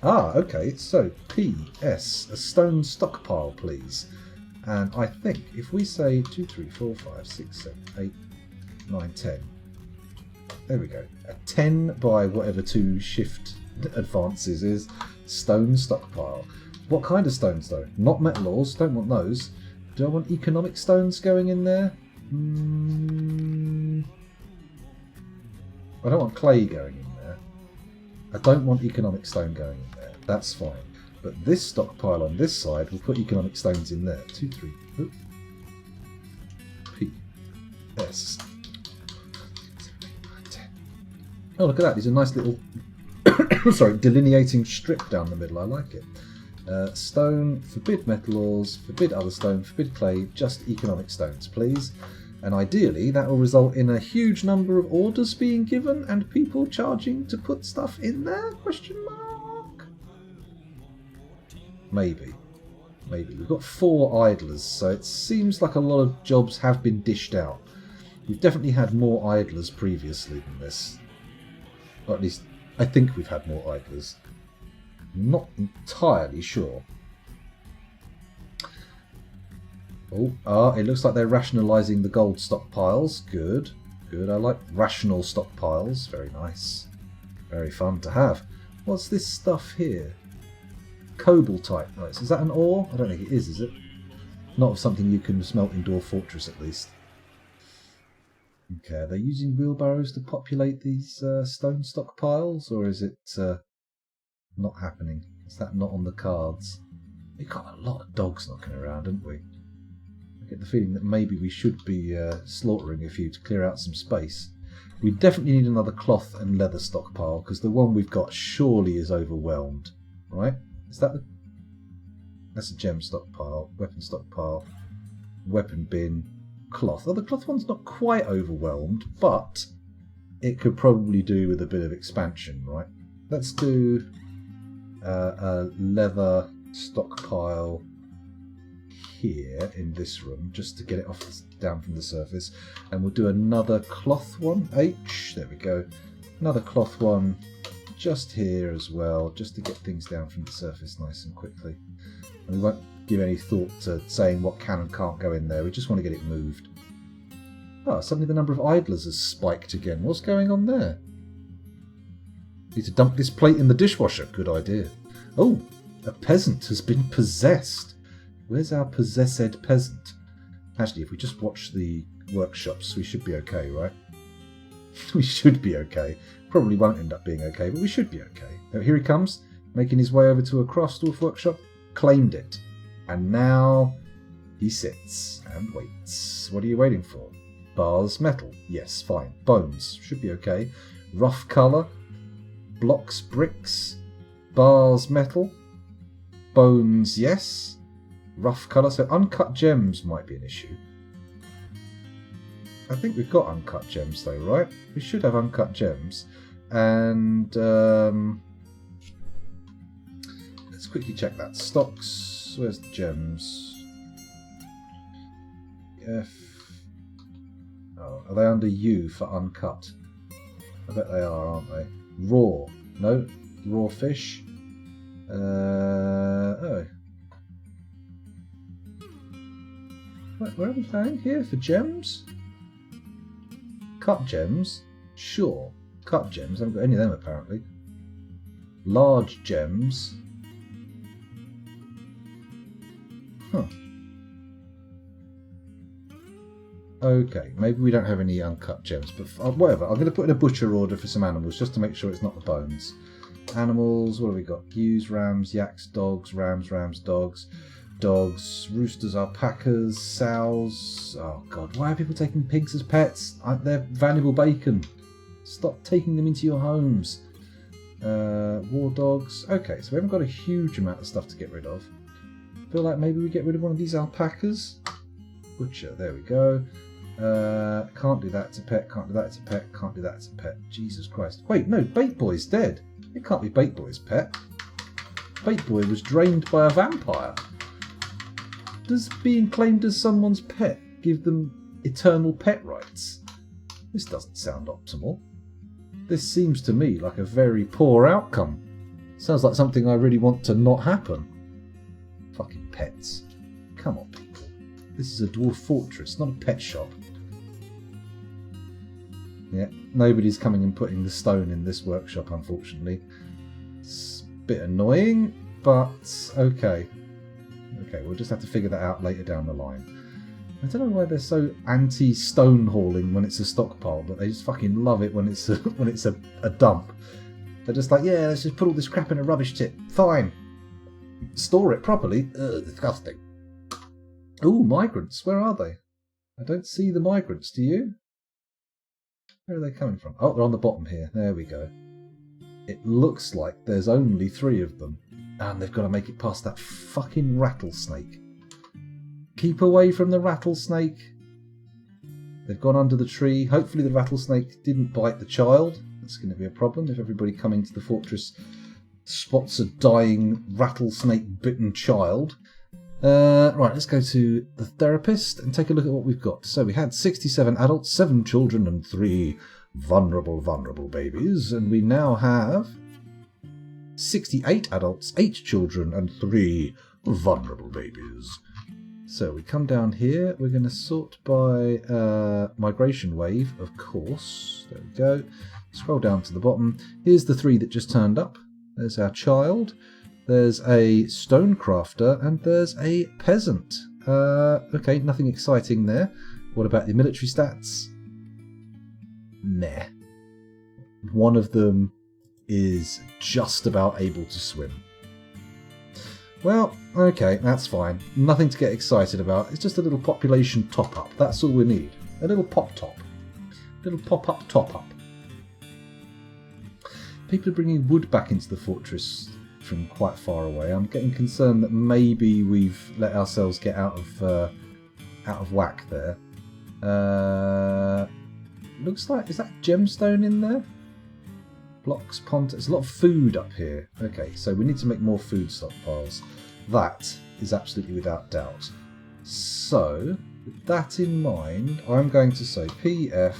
Ah, okay, so P.S. a stone stockpile, please. And I think if we say 2, 3, 4, 5, 6, 7, 8, 9, 10. There we go. A 10 by whatever 2 shift advances is. Stone stockpile. What kind of stones though? Not metal ores, don't want those. Do I want economic stones going in there? I don't want clay going in there. I don't want economic stone going in there. That's fine. But this stockpile on this side, we'll put economic stones in there. 2, 3. Oop. P. S. 10. Oh, look at that. There's a nice little delineating strip down the middle. I like it. Stone, forbid metal ores, forbid other stone, forbid clay, just economic stones, please. And ideally, that will result in a huge number of orders being given and people charging to put stuff in there? Question mark? Maybe. Maybe. We've got 4 idlers, so it seems like a lot of jobs have been dished out. We've definitely had more idlers previously than this. Or at least, I think we've had more idlers. Not entirely sure. Oh, it looks like they're rationalising the gold stockpiles. Good, good. I like rational stockpiles. Very nice. Very fun to have. What's this stuff here? Cobaltite. Nice. Is that an ore? I don't think it is it? Not of something you can smelt in Dwarf Fortress, at least. Okay, are they using wheelbarrows to populate these stone stockpiles, or is it not happening? Is that not on the cards? We've got a lot of dogs knocking around, haven't we? I get the feeling that maybe we should be slaughtering a few to clear out some space. We definitely need another cloth and leather stockpile, because the one we've got surely is overwhelmed. Right? Is that the... That's a gem stockpile, weapon stockpile, weapon bin, cloth. Oh, the cloth one's not quite overwhelmed, but it could probably do with a bit of expansion, right? Let's do a leather stockpile here in this room, just to get it off down from the surface, and we'll do another cloth one. H, there we go. Another cloth one just here as well, just to get things down from the surface nice and quickly. And we won't give any thought to saying what can and can't go in there. We just want to get it moved. Oh, suddenly the number of idlers has spiked again. What's going on there? Need to dump this plate in the dishwasher. Good idea. Oh, a peasant has been possessed. Where's our possessed peasant? Actually, if we just watch the workshops, we should be okay, right? We should be okay. Probably won't end up being okay, but we should be okay. Oh, here he comes, making his way over to a Craftsdwarf workshop. Claimed it. And now he sits and waits. What are you waiting for? Bars, metal. Yes, fine. Bones. Should be okay. Rough colour. Blocks, bricks. Bars, metal. Bones, yes. Rough colour, so uncut gems might be an issue. I think we've got uncut gems though, right? We should have uncut gems. And let's quickly check that. Stocks, where's the gems? F. Oh, are they under U for uncut? I bet they are, aren't they? Raw. No? Raw fish. Oh. Where are we going here? For gems? Cut gems? Sure. Cut gems. I haven't got any of them apparently. Large gems. Huh. Okay, maybe we don't have any uncut gems, but whatever. I'm going to put in a butcher order for some animals just to make sure it's not the bones. Animals, what have we got? Ewes, rams, yaks, dogs, rams, dogs, roosters, alpacas, sows. Oh god, why are people taking pigs as pets? They're valuable bacon. Stop taking them into your homes. War dogs. Okay, so we haven't got a huge amount of stuff to get rid of. I feel like maybe we get rid of one of these alpacas. Butcher, there we go. Can't do that to pet, can't do that to pet, can't do that to pet. Jesus Christ. Wait, no, Bait Boy's dead. It can't be Bait Boy's pet. Bait Boy was drained by a vampire. Does being claimed as someone's pet give them eternal pet rights? This doesn't sound optimal. This seems to me like a very poor outcome. Sounds like something I really want to not happen. Fucking pets. Come on, people. This is a dwarf fortress, not a pet shop. Yeah, nobody's coming and putting the stone in this workshop, unfortunately. It's a bit annoying, but okay. Okay, we'll just have to figure that out later down the line. I don't know why they're so anti-stone hauling when it's a stockpile, but they just fucking love it when it's a dump. They're just like, yeah, let's just put all this crap in a rubbish tip. Fine. Store it properly. Ugh, disgusting. Ooh, migrants. Where are they? I don't see the migrants. Do you? Where are they coming from? Oh, they're on the bottom here. There we go. It looks like there's only 3 of them. And they've got to make it past that fucking rattlesnake. Keep away from the rattlesnake. They've gone under the tree. Hopefully the rattlesnake didn't bite the child. That's going to be a problem if everybody coming to the fortress spots a dying rattlesnake-bitten child. Right, let's go to the therapist and take a look at what we've got. So we had 67 adults, 7 children and 3 vulnerable babies. And we now have 68 adults, 8 children and 3 vulnerable babies. So we come down here, we're going to sort by migration wave, of course. There we go. Scroll down to the bottom. Here's the 3 that just turned up. There's our child. There's a stonecrafter and there's a peasant. Okay, nothing exciting there. What about the military stats? Meh. One of them is just about able to swim. Well, okay, that's fine. Nothing to get excited about. It's just a little population top-up. That's all we need. A little pop-top. Little pop-up top-up. People are bringing wood back into the fortress from quite far away. I'm getting concerned that maybe we've let ourselves get out of whack there. Looks like, is that gemstone in there? Blocks, pond. There's a lot of food up here. Okay, so we need to make more food stockpiles. That is absolutely without doubt. So, with that in mind, I'm going to say PF,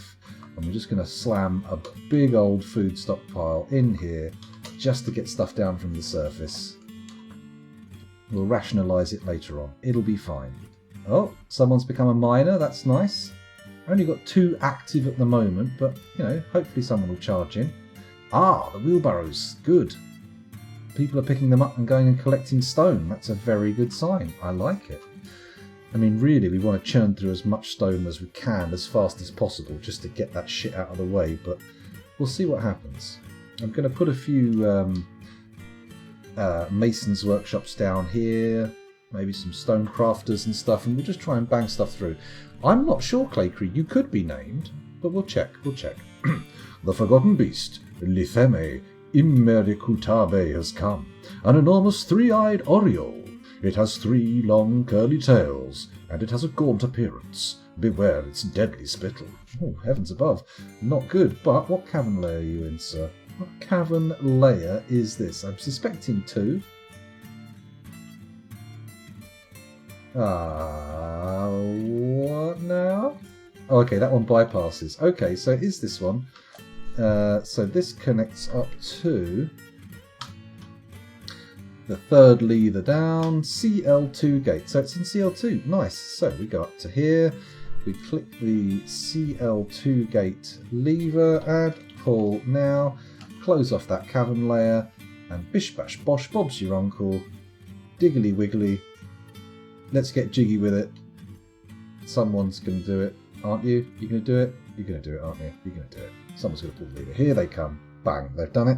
and we're just going to slam a big old food stockpile in here just to get stuff down from the surface. We'll rationalise it later on. It'll be fine. Oh, someone's become a miner. That's nice. Only got 2 active at the moment, but, you know, hopefully someone will charge in. Ah, the wheelbarrows. Good. People are picking them up and going and collecting stone. That's a very good sign. I like it. I mean, really, we want to churn through as much stone as we can as fast as possible just to get that shit out of the way, but we'll see what happens. I'm going to put a few masons' workshops down here, maybe some stone crafters and stuff, and we'll just try and bang stuff through. I'm not sure, Claycree, you could be named, but we'll check, The Forgotten Beast, Litheme Immericutabe, has come, an enormous 3-eyed oriole. It has 3 long curly tails, and it has a gaunt appearance. Beware its deadly spittle. Oh, heavens above. Not good, but what cavern layer are you in, sir? What cavern layer is this? I'm suspecting 2. What now? Oh, okay, that one bypasses. Okay, so it is this one. So this connects up to the third lever down, CL2 gate. So it's in CL2. Nice. So we go up to here. We click the CL2 gate lever and pull now. Close off that cavern layer. And bish bash bosh, Bob's your uncle. Diggly wiggly. Let's get jiggy with it. Someone's going to do it, aren't you? You're going to do it? You're going to do it, aren't you? You're going to do it. Someone's going to pull the lever. Here they come. Bang, they've done it.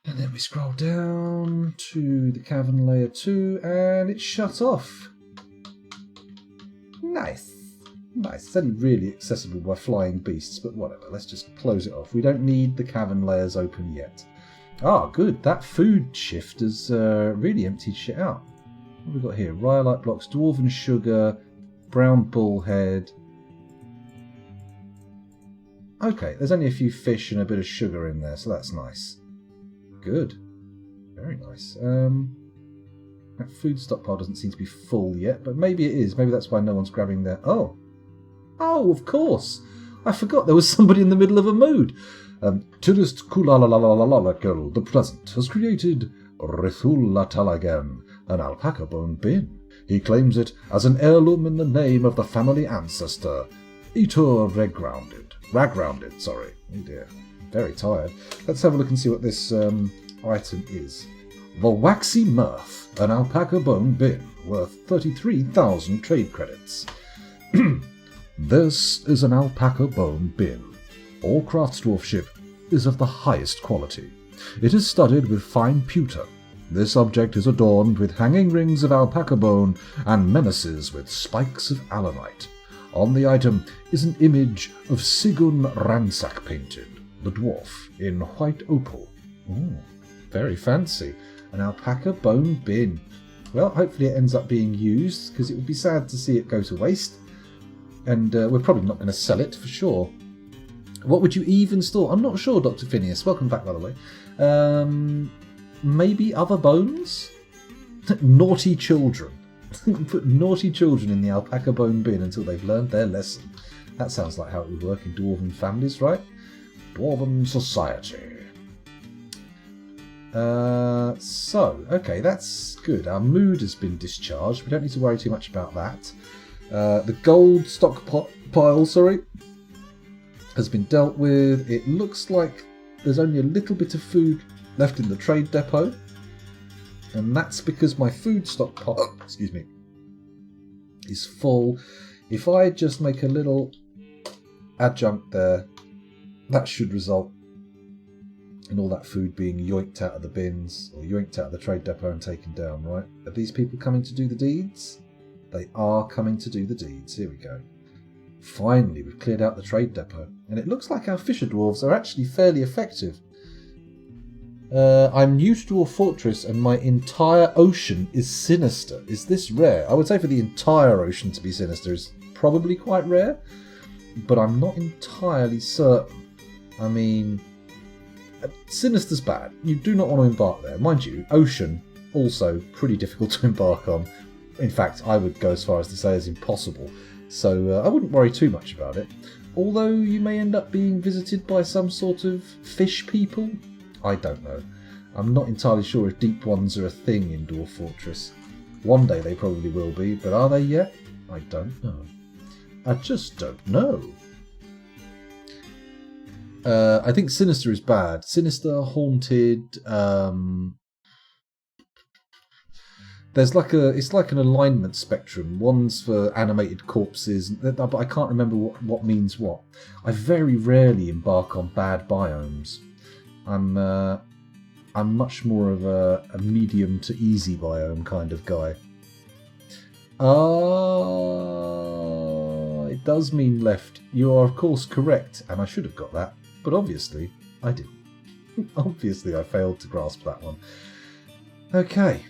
And then we scroll down to the cavern layer 2 and it's shut off. Nice. Nice. It's only really accessible by flying beasts, but whatever. Let's just close it off. We don't need the cavern layers open yet. Ah, good. That food shift has really emptied shit out. What have we got here? Rhyolite blocks, dwarven sugar, brown bullhead. Okay, there's only a few fish and a bit of sugar in there, so that's nice. Good. Very nice. That food stockpile doesn't seem to be full yet, but maybe it is. Maybe that's why no one's grabbing their... Oh! Oh, of course! I forgot there was somebody in the middle of a mood. Tourist Kulalalalalalalakal, the present, has created Rithula Talagan, an alpaca bone bin. He claims it as an heirloom in the name of the family ancestor, Etor Ragrounded, sorry. Oh dear. Very tired. Let's have a look and see what this item is. The Waxy Mirth, an alpaca bone bin, worth 33,000 trade credits. This is an alpaca bone bin. All craftsdwarfship is of the highest quality. It is studded with fine pewter. This object is adorned with hanging rings of alpaca bone and menaces with spikes of allanite. On the item is an image of Sigun Ransack painted, the dwarf, in white opal. Ooh, very fancy. An alpaca bone bin. Well, hopefully it ends up being used, because it would be sad to see it go to waste. And we're probably not going to sell it, for sure. What would you even store? I'm not sure, Dr. Phineas. Welcome back, by the way. Maybe other bones? Naughty children. Put naughty children in the alpaca bone bin until they've learned their lesson. That sounds like how it would work in dwarven families, right? Dwarven society. Okay, that's good. Our mood has been discharged. We don't need to worry too much about that. The gold stockpile, has been dealt with. It looks like there's only a little bit of food left in the trade depot. And that's because my food stockpile, is full. If I just make a little adjunct there, that should result in all that food being yoinked out of the bins, or yoinked out of the trade depot and taken down, right? Are these people coming to do the deeds? They are coming to do the deeds. Here we go. Finally, we've cleared out the trade depot. And it looks like our fisher dwarves are actually fairly effective. I'm new to Dwarf Fortress and my entire ocean is sinister. Is this rare? I would say for the entire ocean to be sinister is probably quite rare, but I'm not entirely certain. I mean, sinister's bad. You do not want to embark there. Mind you, ocean, also pretty difficult to embark on. In fact, I would go as far as to say is impossible. So I wouldn't worry too much about it. Although you may end up being visited by some sort of fish people. I don't know. I'm not entirely sure if deep ones are a thing in Dwarf Fortress. One day they probably will be, but are they yet? I don't know. I just don't know. I think sinister is bad. Sinister, haunted. There's it's like an alignment spectrum. One's for animated corpses, but I can't remember what means what. I very rarely embark on bad biomes. I'm much more of a medium to easy biome kind of guy. It does mean left. You are of course correct, and I should have got that, but obviously I didn't. Obviously I failed to grasp that one. Okay.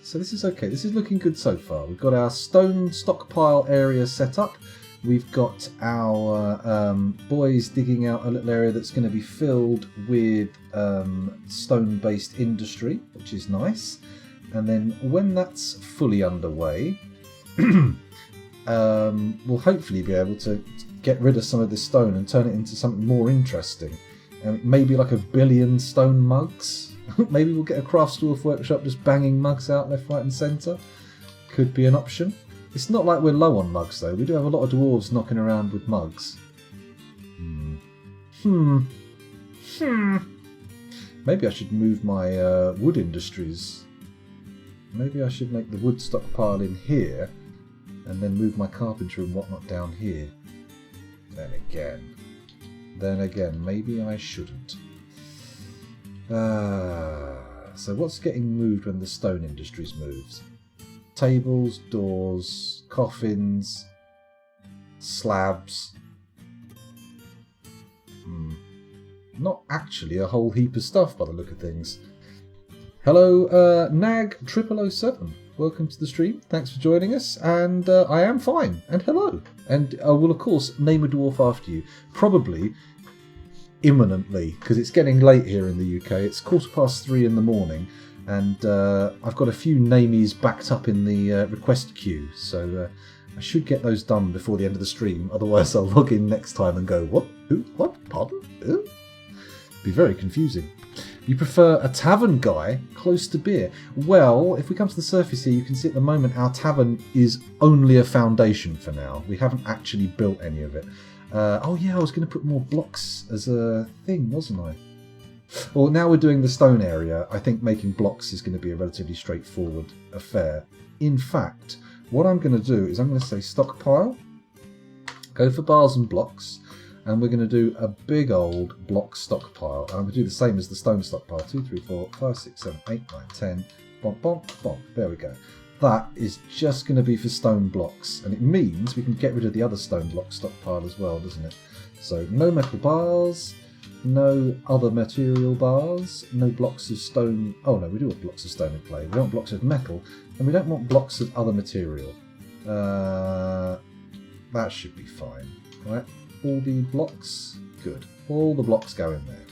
So this is okay. This is looking good so far. We've got our stone stockpile area set up. We've got our boys digging out a little area that's going to be filled with stone-based industry, which is nice. And then when that's fully underway, we'll hopefully be able to get rid of some of this stone and turn it into something more interesting. Maybe like 1 billion stone mugs Maybe we'll get a craft dwarf workshop just banging mugs out left, right and centre. Could be an option. It's not like we're low on mugs though. We do have a lot of dwarves knocking around with mugs. Maybe I should move my wood industries. Maybe I should make the wood stockpile in here and then move my carpentry and whatnot down here. Then again, maybe I shouldn't. So what's getting moved when the stone industries moves? Tables, doors, coffins, slabs. Not actually a whole heap of stuff by the look of things. Hello, Nag 0007. Welcome to the stream. Thanks for joining us. And I am fine. And hello. And I will, of course, name a dwarf after you. Probably imminently, because it's getting late here in the UK. It's 3:15 in the morning. And I've got a few namies backed up in the request queue. So I should get those done before the end of the stream. Otherwise, I'll log in next time and go, what? Who? What? Pardon? Who? Be very confusing. You prefer a tavern guy close to beer? Well, if we come to the surface here, you can see at the moment our tavern is only a foundation for now. We haven't actually built any of it. Oh yeah, I was going to put more blocks as a thing, wasn't I? Well, now we're doing the stone area. I think making blocks is going to be a relatively straightforward affair. In fact, what I'm going to do is I'm going to say stockpile, go for bars and blocks, and we're going to do a big old block stockpile. And I'm going to do the same as the stone stockpile. 2, 3, 4, 5, 6, 7, 8, 9, 10. Bonk, bonk, bonk. There we go. That is just going to be for stone blocks. And it means we can get rid of the other stone block stockpile as well, doesn't it? So no metal bars, no other material bars, no blocks of stone. Oh no, we do want blocks of stone in play. We don't want blocks of metal, and we don't want blocks of other material. That should be fine, right? All the blocks, good. All the blocks go in there,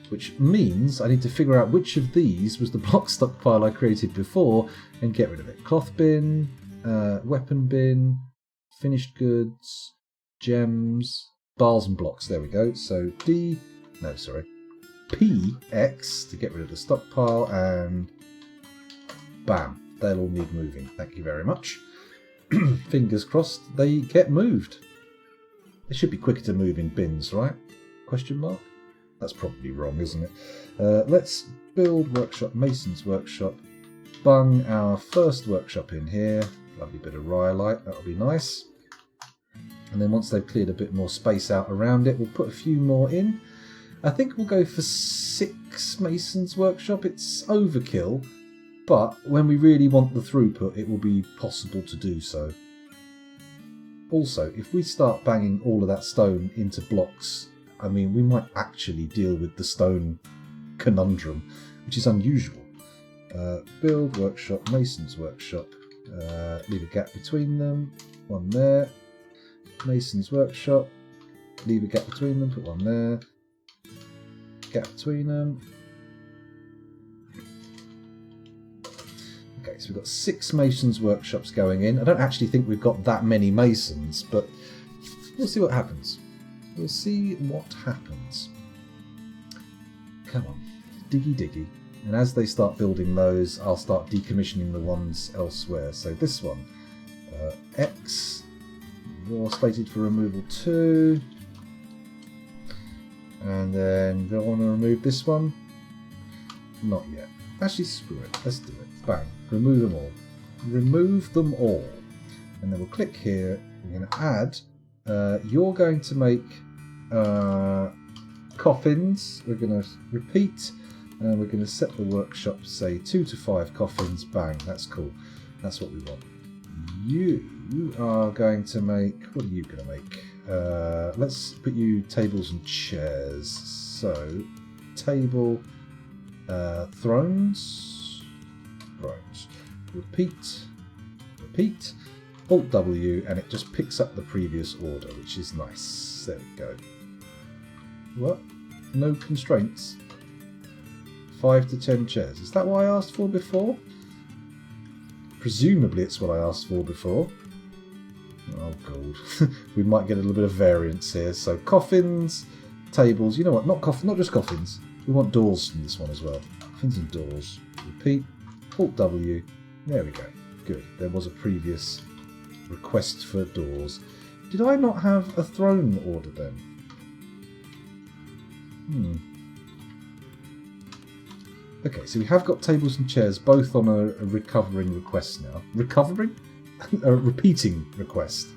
which means I need to figure out which of these was the block stockpile I created before and get rid of it. Cloth bin, weapon bin, finished goods, gems, bars and blocks. There we go. So PX to get rid of the stockpile, and bam, they'll all need moving. Thank you very much. Fingers crossed they get moved. It should be quicker to move in bins, right? Question mark? That's probably wrong, isn't it? Let's build workshop, mason's workshop. Bung our first workshop in here. Lovely bit of rhyolite, that'll be nice. And then once they've cleared a bit more space out around it, we'll put a few more in. I think we'll go for 6 mason's workshop. It's overkill, but when we really want the throughput, it will be possible to do so. Also, if we start banging all of that stone into blocks, I mean, we might actually deal with the stone conundrum, which is unusual. Build workshop, mason's workshop. Leave a gap between them. One there. Mason's workshop. Leave a gap between them. Put one there. Gap between them. Okay, so we've got 6 masons' workshops going in. I don't actually think we've got that many masons, but we'll see what happens. We'll see what happens. Come on, diggy diggy. And as they start building those, I'll start decommissioning the ones elsewhere. So this one, X, you're slated for removal 2. And then we'll want to remove this one. Not yet. Actually, screw it. Let's do it. Bang. Remove them all. Remove them all. And then we'll click here. We're going to add. You're going to make coffins. We're going to repeat. And we're going to set the workshop, say 2 to 5 coffins. Bang. That's cool. That's what we want. You are going to make. What are you going to make? Let's put you tables and chairs. So, table, thrones, repeat, Alt W, and it just picks up the previous order, which is nice. There we go. What? No constraints? 5 to 10 chairs. Is that what I asked for before? Presumably it's what I asked for before. Oh god, we might get a little bit of variance here. So coffins, tables. You know what? Not just coffins. We want doors in this one as well. Coffins and doors. Repeat. Alt W. There we go. Good. There was a previous request for doors. Did I not have a throne order then? Okay, so we have got tables and chairs both on a recovering request now. Recovering? A repeating request.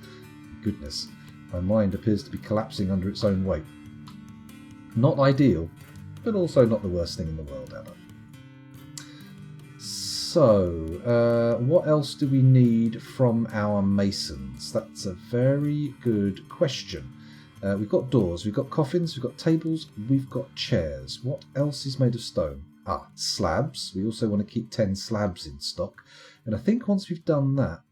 Goodness. My mind appears to be collapsing under its own weight. Not ideal, but also not the worst thing in the world, Anna. So, what else do we need from our masons? That's a very good question. We've got doors, we've got coffins, we've got tables, we've got chairs. What else is made of stone? Ah, slabs. We also want to keep 10 slabs in stock. And I think once we've done that,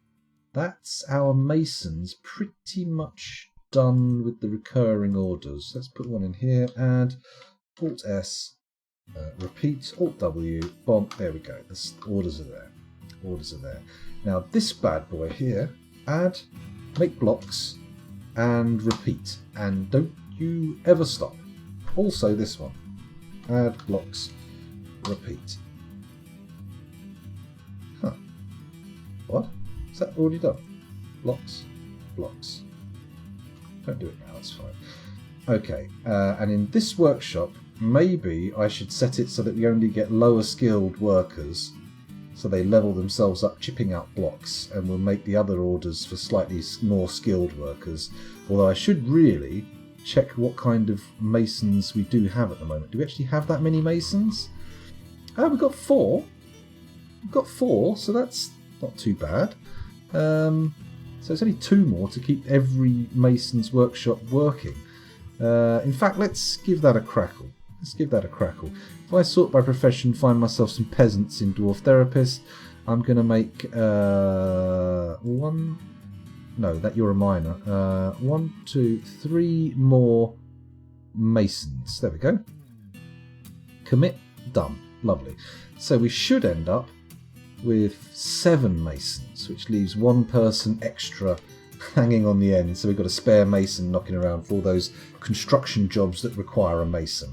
that's our masons pretty much done with the recurring orders. Let's put one in here, add Alt S, repeat, Alt W, bomb, there we go. The orders are there. Orders are there. Now this bad boy here, add, make blocks, and repeat. And don't you ever stop. Also this one, add blocks, repeat. Huh. What? Is that already done? Blocks, blocks. Don't do it now, it's fine. Okay, and in this workshop, maybe I should set it so that we only get lower skilled workers, so they level themselves up chipping out blocks, and we'll make the other orders for slightly more skilled workers. Although I should really check what kind of masons we do have at the moment. Do we actually have that many masons? Oh, we've got 4. We've got 4, so that's not too bad. So it's only 2 more to keep every mason's workshop working. In fact, let's give that a crackle. Let's give that a crackle. If I sort by profession, find myself some peasants in Dwarf Therapist, I'm going to make 1... No, that you're a miner. 1, 2, 3 more masons. There we go. Commit. Done. Lovely. So we should end up with 7 masons, which leaves 1 person extra hanging on the end. So we've got a spare mason knocking around for all those construction jobs that require a mason.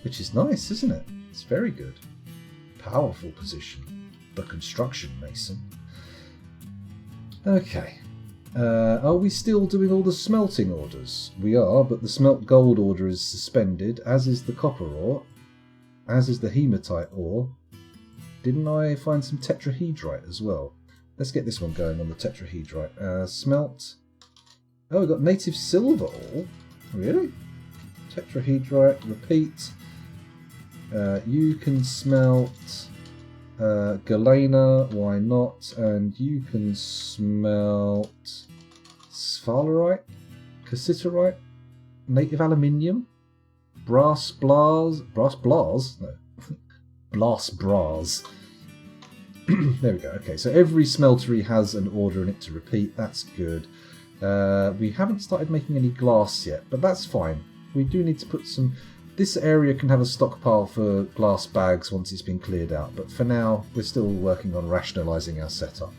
Which is nice, isn't it? It's very good. Powerful position. The construction mason. Okay. Are we still doing all the smelting orders? We are, but the smelt gold order is suspended, as is the copper ore, as is the hematite ore. Didn't I find some tetrahedrite as well? Let's get this one going on the tetrahedrite. Smelt. Oh, we've got native silver ore. Really? Tetrahedrite, repeat. You can smelt galena, why not? And you can smelt sphalerite, cassiterite, native aluminium, brass blas, no, blast bras. There we go. Okay, so every smeltery has an order in it to repeat. That's good. We haven't started making any glass yet, but that's fine. We do need to put some... This area can have a stockpile for glass bags once it's been cleared out, but for now we're still working on rationalising our setup.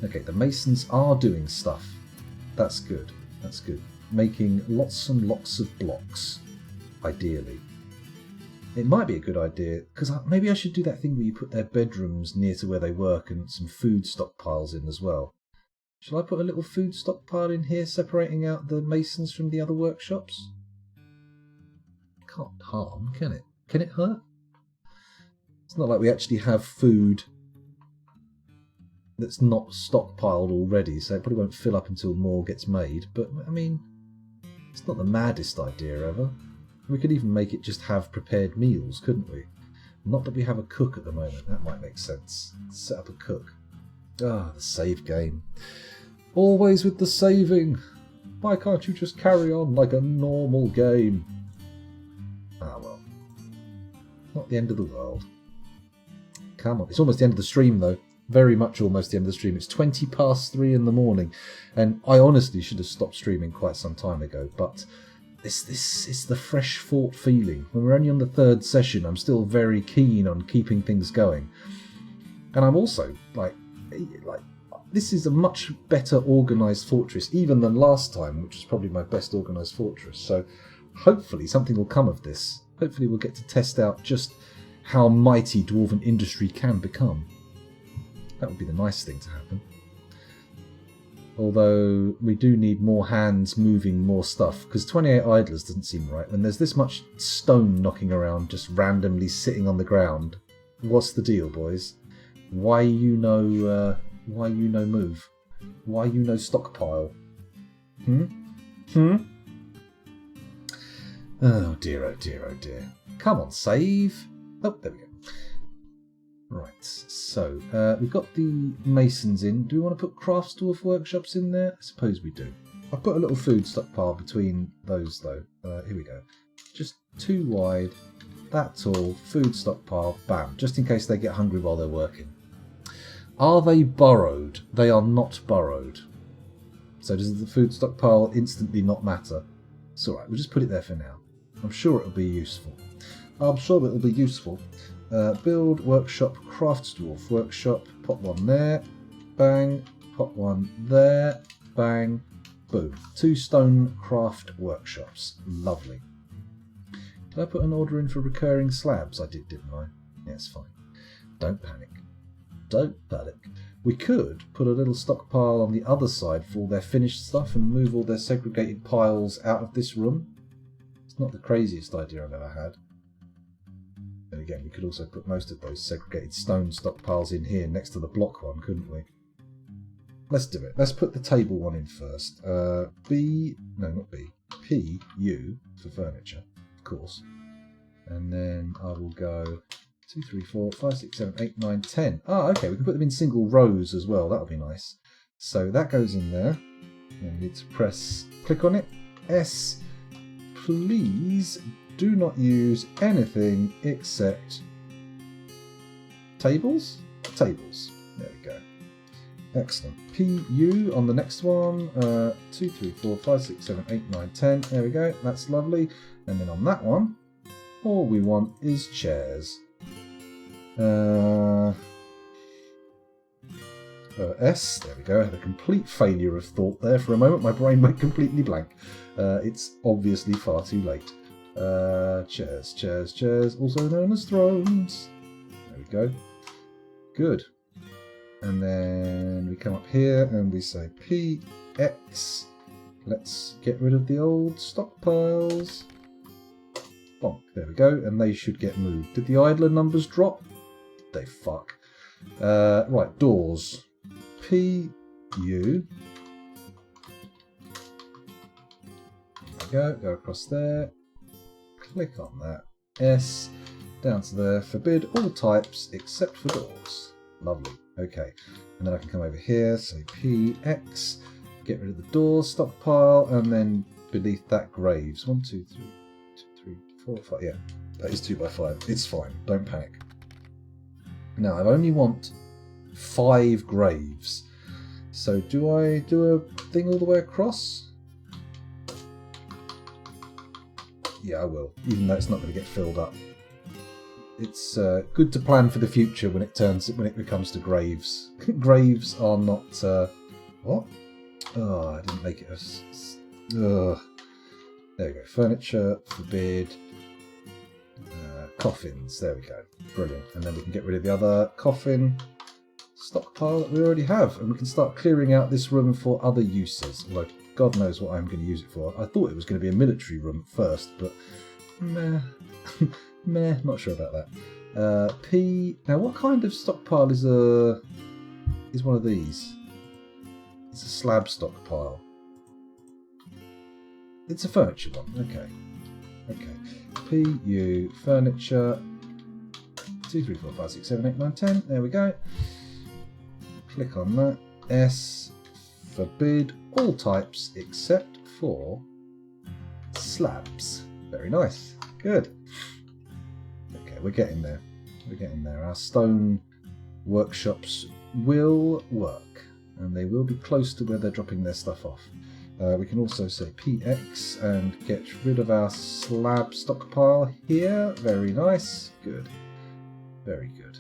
Okay, the masons are doing stuff. That's good. That's good. Making lots and lots of blocks, ideally. It might be a good idea, because maybe I should do that thing where you put their bedrooms near to where they work and some food stockpiles in as well. Shall I put a little food stockpile in here, separating out the masons from the other workshops? Can't harm, can it? Can it hurt? It's not like we actually have food that's not stockpiled already, so it probably won't fill up until more gets made. But, I mean, it's not the maddest idea ever. We could even make it just have prepared meals, couldn't we? Not that we have a cook at the moment. That might make sense. Set up a cook. Ah, the save game. Always with the saving. Why can't you just carry on like a normal game? Ah, well. Not the end of the world. Come on. It's almost the end of the stream, though. Very much almost the end of the stream. It's 20 past 3 in the morning. And I honestly should have stopped streaming quite some time ago. But this is the fresh thought feeling. When we're only on the 3rd session, I'm still very keen on keeping things going. And I'm also, like this is a much better organised fortress, even than last time, which was probably my best organised fortress. So hopefully something will come of this. Hopefully we'll get to test out just how mighty Dwarven industry can become. That would be the nice thing to happen. Although we do need more hands moving more stuff, because 28 idlers doesn't seem right. When there's this much stone knocking around, just randomly sitting on the ground, what's the deal, boys? Why you no move? Why you no stockpile? Oh dear, oh dear, oh dear. Come on, save. Oh, there we go. Right, so we've got the masons in. Do we want to put craft dwarf workshops in there? I suppose we do. I've put a little food stockpile between those though. Here we go. Just 2 wide, that tall, food stockpile, bam. Just in case they get hungry while they're working. Are they burrowed? They are not burrowed. So does the food stockpile instantly not matter? It's alright, we'll just put it there for now. I'm sure it'll be useful. Build workshop, craft dwarf workshop, pop one there, bang, pop one there, bang, boom. 2 stone craft workshops. Lovely. Did I put an order in for recurring slabs? I did, didn't I? Yeah, it's fine. Don't panic. Don't panic. We could put a little stockpile on the other side for all their finished stuff and move all their segregated piles out of this room. It's not the craziest idea I've ever had. And again, we could also put most of those segregated stone stockpiles in here next to the block one, couldn't we? Let's do it. Let's put the table one in first. P, U for furniture, of course. And then I will go 2, 3, 4, 5, 6, 7, 8, 9, 10. Ah, okay, we can put them in single rows as well. That'll be nice. So that goes in there. And we need to click on it. S. Please do not use anything except tables. Tables. There we go. Excellent. PU on the next one. 2, 3, 4, 5, 6, 7, 8, 9, 10. There we go. That's lovely. And then on that one, all we want is chairs. S. There we go. I had a complete failure of thought there for a moment. My brain went completely blank. It's obviously far too late. Chairs, chairs, chairs, also known as thrones. There we go. Good. And then we come up here and we say PX. Let's get rid of the old stockpiles. Bonk. There we go. And they should get moved. Did the idler numbers drop? They fuck. Right, doors. PU. There we go across there. Click on that. S. Down to there. Forbid all types except for doors. Lovely. Okay. And then I can come over here, say PX. Get rid of the door stockpile, and then beneath that graves. 1, 2, 3, 2, 3, 4, 5. Yeah, that is 2 by 5. It's fine. Don't panic. Now, I only want 5 graves. So do I do a thing all the way across? Yeah, I will, even though it's not going to get filled up. It's good to plan for the future when it becomes to graves. Graves are not what? Oh, I didn't make it. There we go. Furniture, forbid. Coffins. There we go. Brilliant. And then we can get rid of the other coffin stockpile that we already have, and we can start clearing out this room for other uses. Although God knows what I'm going to use it for. I thought it was going to be a military room at first, but meh. Meh, not sure about that. P. Now, what kind of stockpile is one of these? It's a slab stockpile. It's a furniture one. Okay. PU furniture. 2, 3, 4, 5, 6, 7, 8, 9, 10. There we go. Click on that. S. Forbid all types except for slabs. Very nice. Good. We're getting there. Our stone workshops will work, and they will be close to where they're dropping their stuff off. We can also say PX and get rid of our slab stockpile here. Very nice. Good. Very good.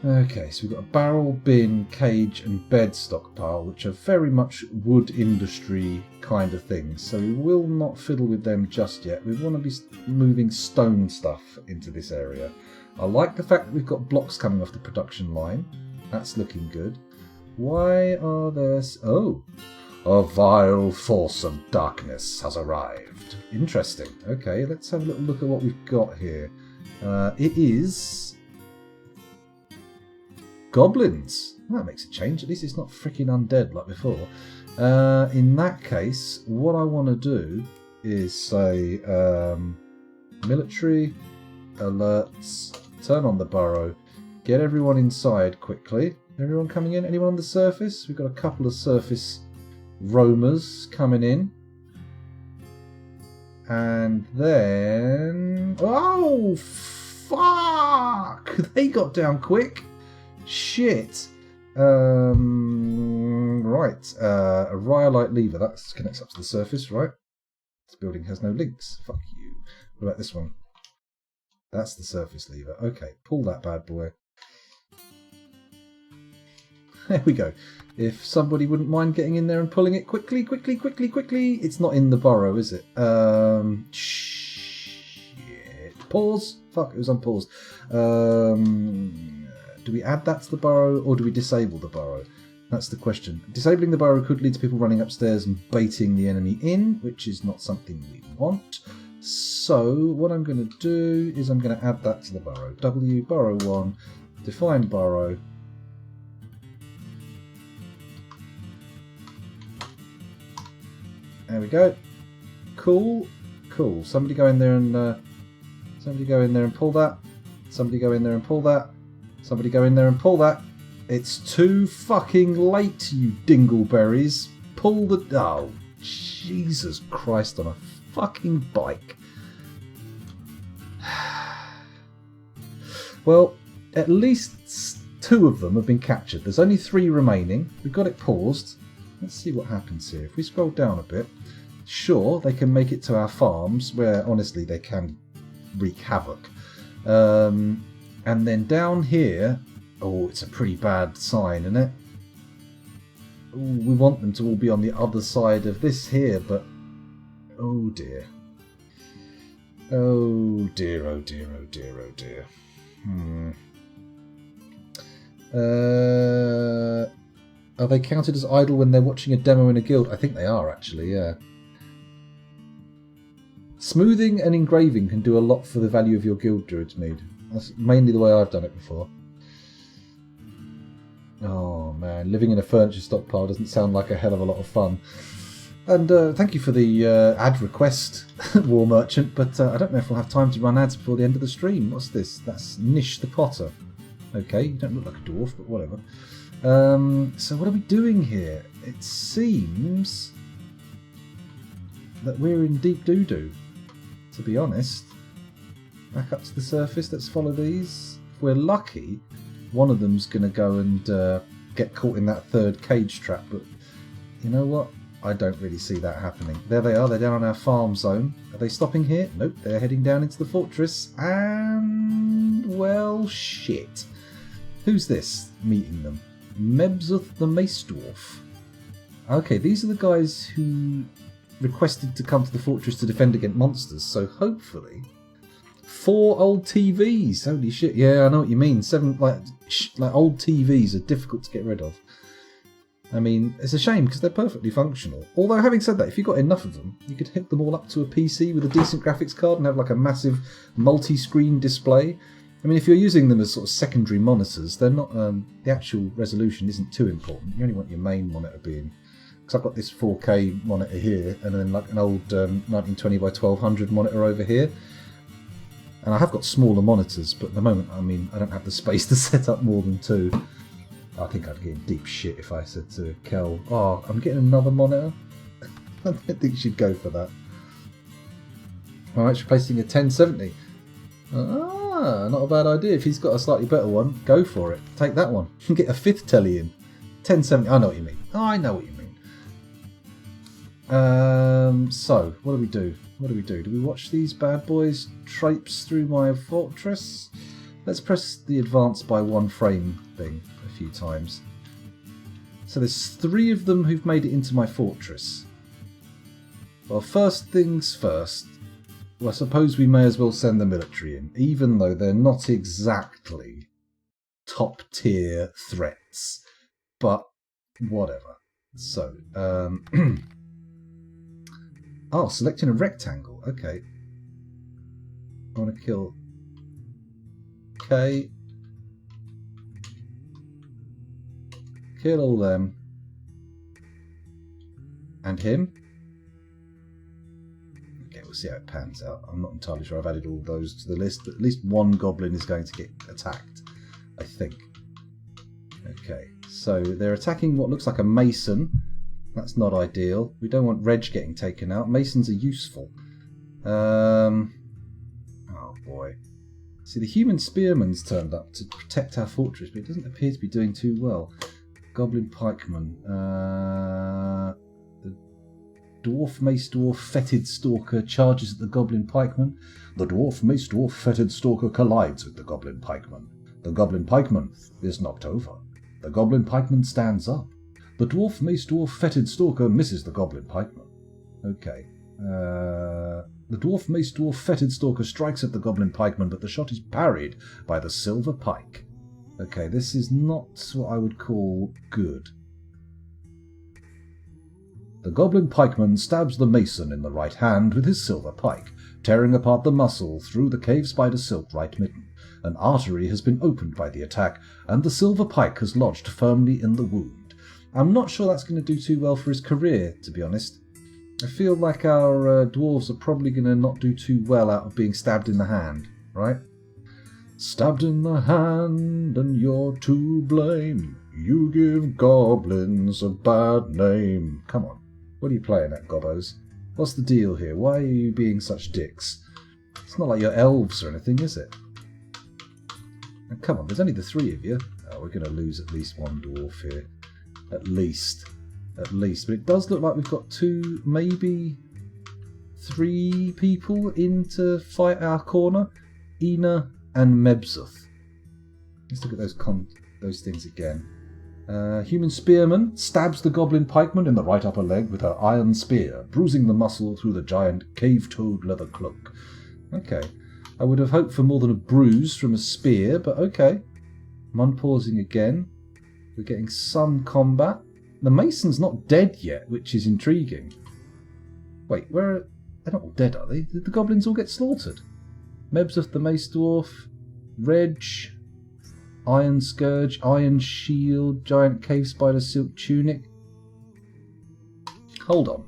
Okay, so we've got a barrel, bin, cage and bed stockpile, which are very much wood industry kind of things. So we will not fiddle with them just yet. We want to be moving stone stuff into this area. I like the fact that we've got blocks coming off the production line. That's looking good. Why are there... Oh! A vile force of darkness has arrived. Interesting. Okay, let's have a little look at what we've got here. It is... goblins. That makes a change. At least it's not freaking undead like before. In that case, what I want to do is say military alerts, turn on the burrow, get everyone inside quickly. Everyone coming in? Anyone on the surface? We've got a couple of surface roamers coming in. And then... oh, fuck! They got down quick. Shit. Right. A rhyolite lever. That connects up to the surface, right? This building has no links. Fuck you. What about this one? That's the surface lever. Okay, pull that bad boy. There we go. If somebody wouldn't mind getting in there and pulling it quickly. It's not in the burrow, is it? Shit. Pause. Fuck, it was unpaused. Do we add that to the burrow or do we disable the burrow? That's the question. Disabling the burrow could lead to people running upstairs and baiting the enemy in, which is not something we want. So what I'm going to do is I'm going to add that to the burrow. W, burrow 1, define burrow. There we go. Cool. Cool. Somebody go in there and pull that. Somebody go in there and pull that. Somebody go in there and pull that. It's too fucking late, you dingleberries. Pull the... oh, Jesus Christ on a fucking bike. Well, at least 2 of them have been captured. There's only 3 remaining. We've got it paused. Let's see what happens here. If we scroll down a bit, sure, they can make it to our farms, where honestly they can wreak havoc. And then down here, oh, it's a pretty bad sign, isn't it? Ooh, we want them to all be on the other side of this here, but oh dear. Oh dear, oh dear, oh dear, oh dear. Are they counted as idle when they're watching a demo in a guild? I think they are, actually, yeah. Smoothing and engraving can do a lot for the value of your guild druid's mead. That's mainly the way I've done it before. Oh man, living in a furniture stockpile doesn't sound like a hell of a lot of fun. And thank you for the ad request, War Merchant, but I don't know if we'll have time to run ads before the end of the stream. What's this? That's Nish the Potter. Okay, you don't look like a dwarf, but whatever. So what are we doing here? It seems that we're in deep doo-doo, to be honest. Back up to the surface, let's follow these. If we're lucky, one of them's going to go and get caught in that 3rd cage trap, but you know what? I don't really see that happening. There they are, they're down on our farm zone. Are they stopping here? Nope, they're heading down into the fortress, and well, shit. Who's this meeting them? Mebzuth the Mace Dwarf. Okay, these are the guys who requested to come to the fortress to defend against monsters, so hopefully 4 old TVs. Holy shit! Yeah, I know what you mean. 7 like old TVs are difficult to get rid of. I mean, it's a shame because they're perfectly functional. Although, having said that, if you got enough of them, you could hook them all up to a PC with a decent graphics card and have like a massive multi-screen display. I mean, if you're using them as sort of secondary monitors, they're not. The actual resolution isn't too important. You only want your main monitor being. Because I've got this 4K monitor here, and then like an old 1920 by 1200 monitor over here. And I have got smaller monitors, but at the moment, I mean, I don't have the space to set up more than 2. I think I'd get in deep shit if I said to Kel, "Oh, I'm getting another monitor." I don't think she'd go for that. Alright, it's replacing a 1070. Ah, not a bad idea. If he's got a slightly better one, go for it. Take that one. Get a 5th telly in. 1070. I know what you mean. I know what you mean. So, what do we do? What do we do? Do we watch these bad boys traipse through my fortress? Let's press the advance by 1 frame thing a few times. So there's 3 of them who've made it into my fortress. Well, first things first, well, I suppose we may as well send the military in, even though they're not exactly top tier threats. But whatever. So, oh, selecting a rectangle. Okay. I want to kill K. Kill all them. And him. Okay, we'll see how it pans out. I'm not entirely sure I've added all those to the list, but at least 1 goblin is going to get attacked, I think. Okay, so they're attacking what looks like a mason. That's not ideal. We don't want Reg getting taken out. Masons are useful. Oh boy. See, the human spearman's turned up to protect our fortress, but it doesn't appear to be doing too well. Goblin pikeman. The dwarf mace dwarf fetid stalker charges at the goblin pikeman. The dwarf mace dwarf fetid stalker collides with the goblin pikeman. The goblin pikeman is knocked over. The goblin pikeman stands up. The dwarf mace dwarf fetid stalker misses the goblin pikeman. Okay. The dwarf mace dwarf fetid stalker strikes at the goblin pikeman, but the shot is parried by the silver pike. Okay, this is not what I would call good. The goblin pikeman stabs the mason in the right hand with his silver pike, tearing apart the muscle through the cave spider silk right mitten. An artery has been opened by the attack, and the silver pike has lodged firmly in the wound. I'm not sure that's going to do too well for his career, to be honest. I feel like our dwarves are probably going to not do too well out of being stabbed in the hand, right? Stabbed in the hand and you're to blame. You give goblins a bad name. Come on, what are you playing at, gobbos? What's the deal here? Why are you being such dicks? It's not like you're elves or anything, is it? And come on, there's only the 3 of you. Oh, we're going to lose at least 1 dwarf here. At least. But it does look like we've got 2, maybe 3 people in to fight our corner. Ina and Mebzuth. Let's look at those things again. Human spearman stabs the goblin pikeman in the right upper leg with her iron spear, bruising the muscle through the giant cave-toed leather cloak. Okay. I would have hoped for more than a bruise from a spear, but okay. I'm unpausing again. We're getting some combat. The mason's not dead yet, which is intriguing. Wait, they're not all dead, are they? Did the goblins all get slaughtered? Mebzuth the mace dwarf, Reg, Iron Scourge, Iron Shield, Giant Cave Spider Silk Tunic. Hold on.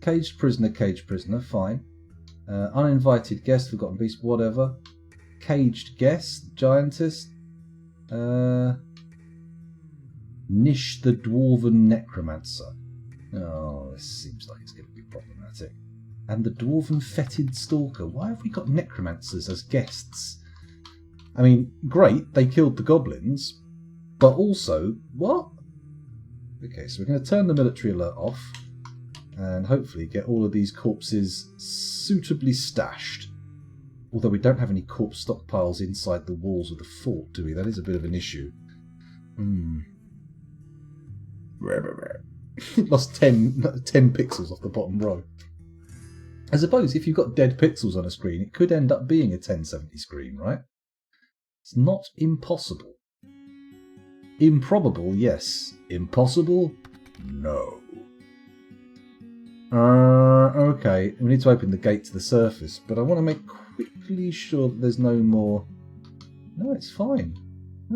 Caged prisoner, fine. Uninvited guest, forgotten beast, whatever. Caged guest, giantess. Nish the Dwarven Necromancer. Oh, this seems like it's going to be problematic. And the Dwarven Fetid Stalker. Why have we got necromancers as guests? I mean, great, they killed the goblins, but also, what? Okay, so we're going to turn the military alert off and hopefully get all of these corpses suitably stashed. Although we don't have any corpse stockpiles inside the walls of the fort, do we? That is a bit of an issue. Lost 10 pixels off the bottom row. I suppose if you've got dead pixels on a screen, it could end up being a 1070 screen, right? It's not impossible. Improbable, yes. Impossible? No. Okay, we need to open the gate to the surface, but I want to make quickly sure that there's no more... No, it's fine.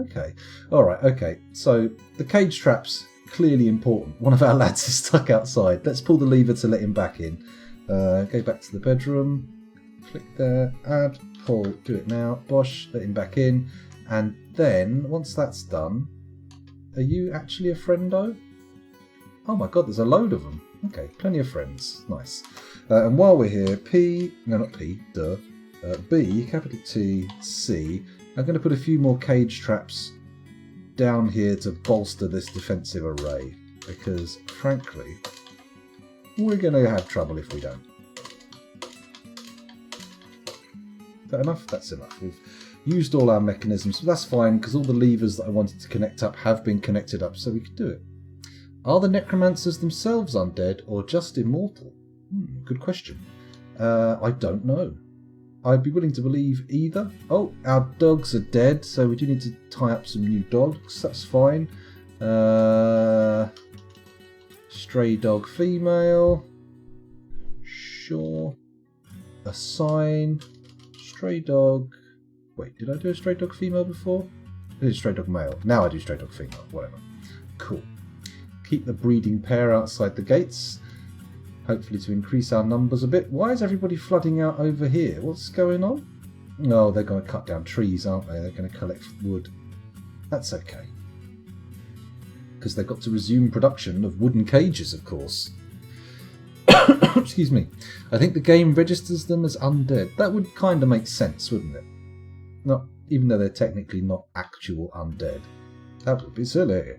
Okay. Alright, okay. So, the cage trap's clearly important. One of our lads is stuck outside. Let's pull the lever to let him back in. Go back to the bedroom. Click there. Add. Pull. Do it now. Bosh. Let him back in. And then, once that's done... Are you actually a friendo? Oh my god, there's a load of them. Okay, plenty of friends. Nice. And while we're here, B, capital T, C. I'm going to put a few more cage traps down here to bolster this defensive array. Because, frankly, we're going to have trouble if we don't. that enough? That's enough. We've used all our mechanisms, but that's fine because all the levers that I wanted to connect up have been connected up, so we can do it. Are the necromancers themselves undead or just immortal? Good question. I don't know. I'd be willing to believe either. Oh, our dogs are dead, so we do need to tie up some new dogs. That's fine. Stray dog female. Sure. Assign. Stray dog. Wait, did I do a stray dog female before? I did stray dog male. Now I do stray dog female. Whatever. Cool. Keep the breeding pair outside the gates. Hopefully to increase our numbers a bit. Why is everybody flooding out over here? What's going on? Oh, they're going to cut down trees, aren't they? They're going to collect wood. That's okay. Because they've got to resume production of wooden cages, of course. Excuse me. I think the game registers them as undead. That would kind of make sense, wouldn't it? Not, even though they're technically not actual undead. That would be silly.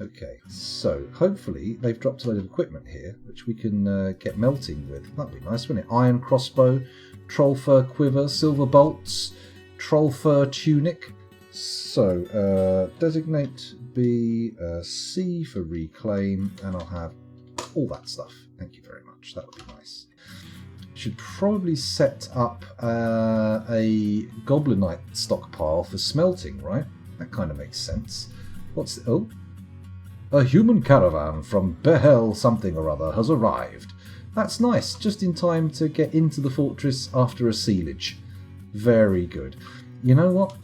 Okay, so hopefully they've dropped a load of equipment here, which we can get melting with. That'd be nice, wouldn't it? Iron crossbow, troll fur quiver, silver bolts, troll fur tunic. So, designate B, C for reclaim, and I'll have all that stuff. Thank you very much. That would be nice. Should probably set up a goblinite stockpile for smelting, right? That kind of makes sense. What's the... Oh. A human caravan from Behel something or other has arrived. That's nice, just in time to get into the fortress after a siegage. Very good. You know what?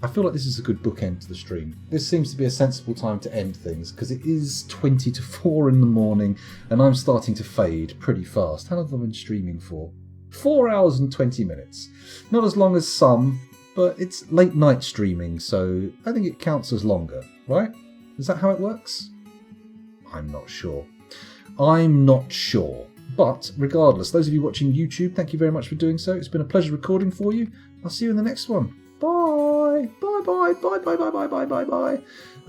I feel like this is a good bookend to the stream. This seems to be a sensible time to end things, because it is 20 to 4 in the morning, and I'm starting to fade pretty fast. How long have I been streaming for? 4 hours and 20 minutes. Not as long as some, but it's late night streaming, so I think it counts as longer, right? Is that how it works? I'm not sure. I'm not sure. But regardless, those of you watching YouTube, thank you very much for doing so. It's been a pleasure recording for you. I'll see you in the next one. Bye. Bye, bye, bye, bye, bye, bye, bye, bye, bye.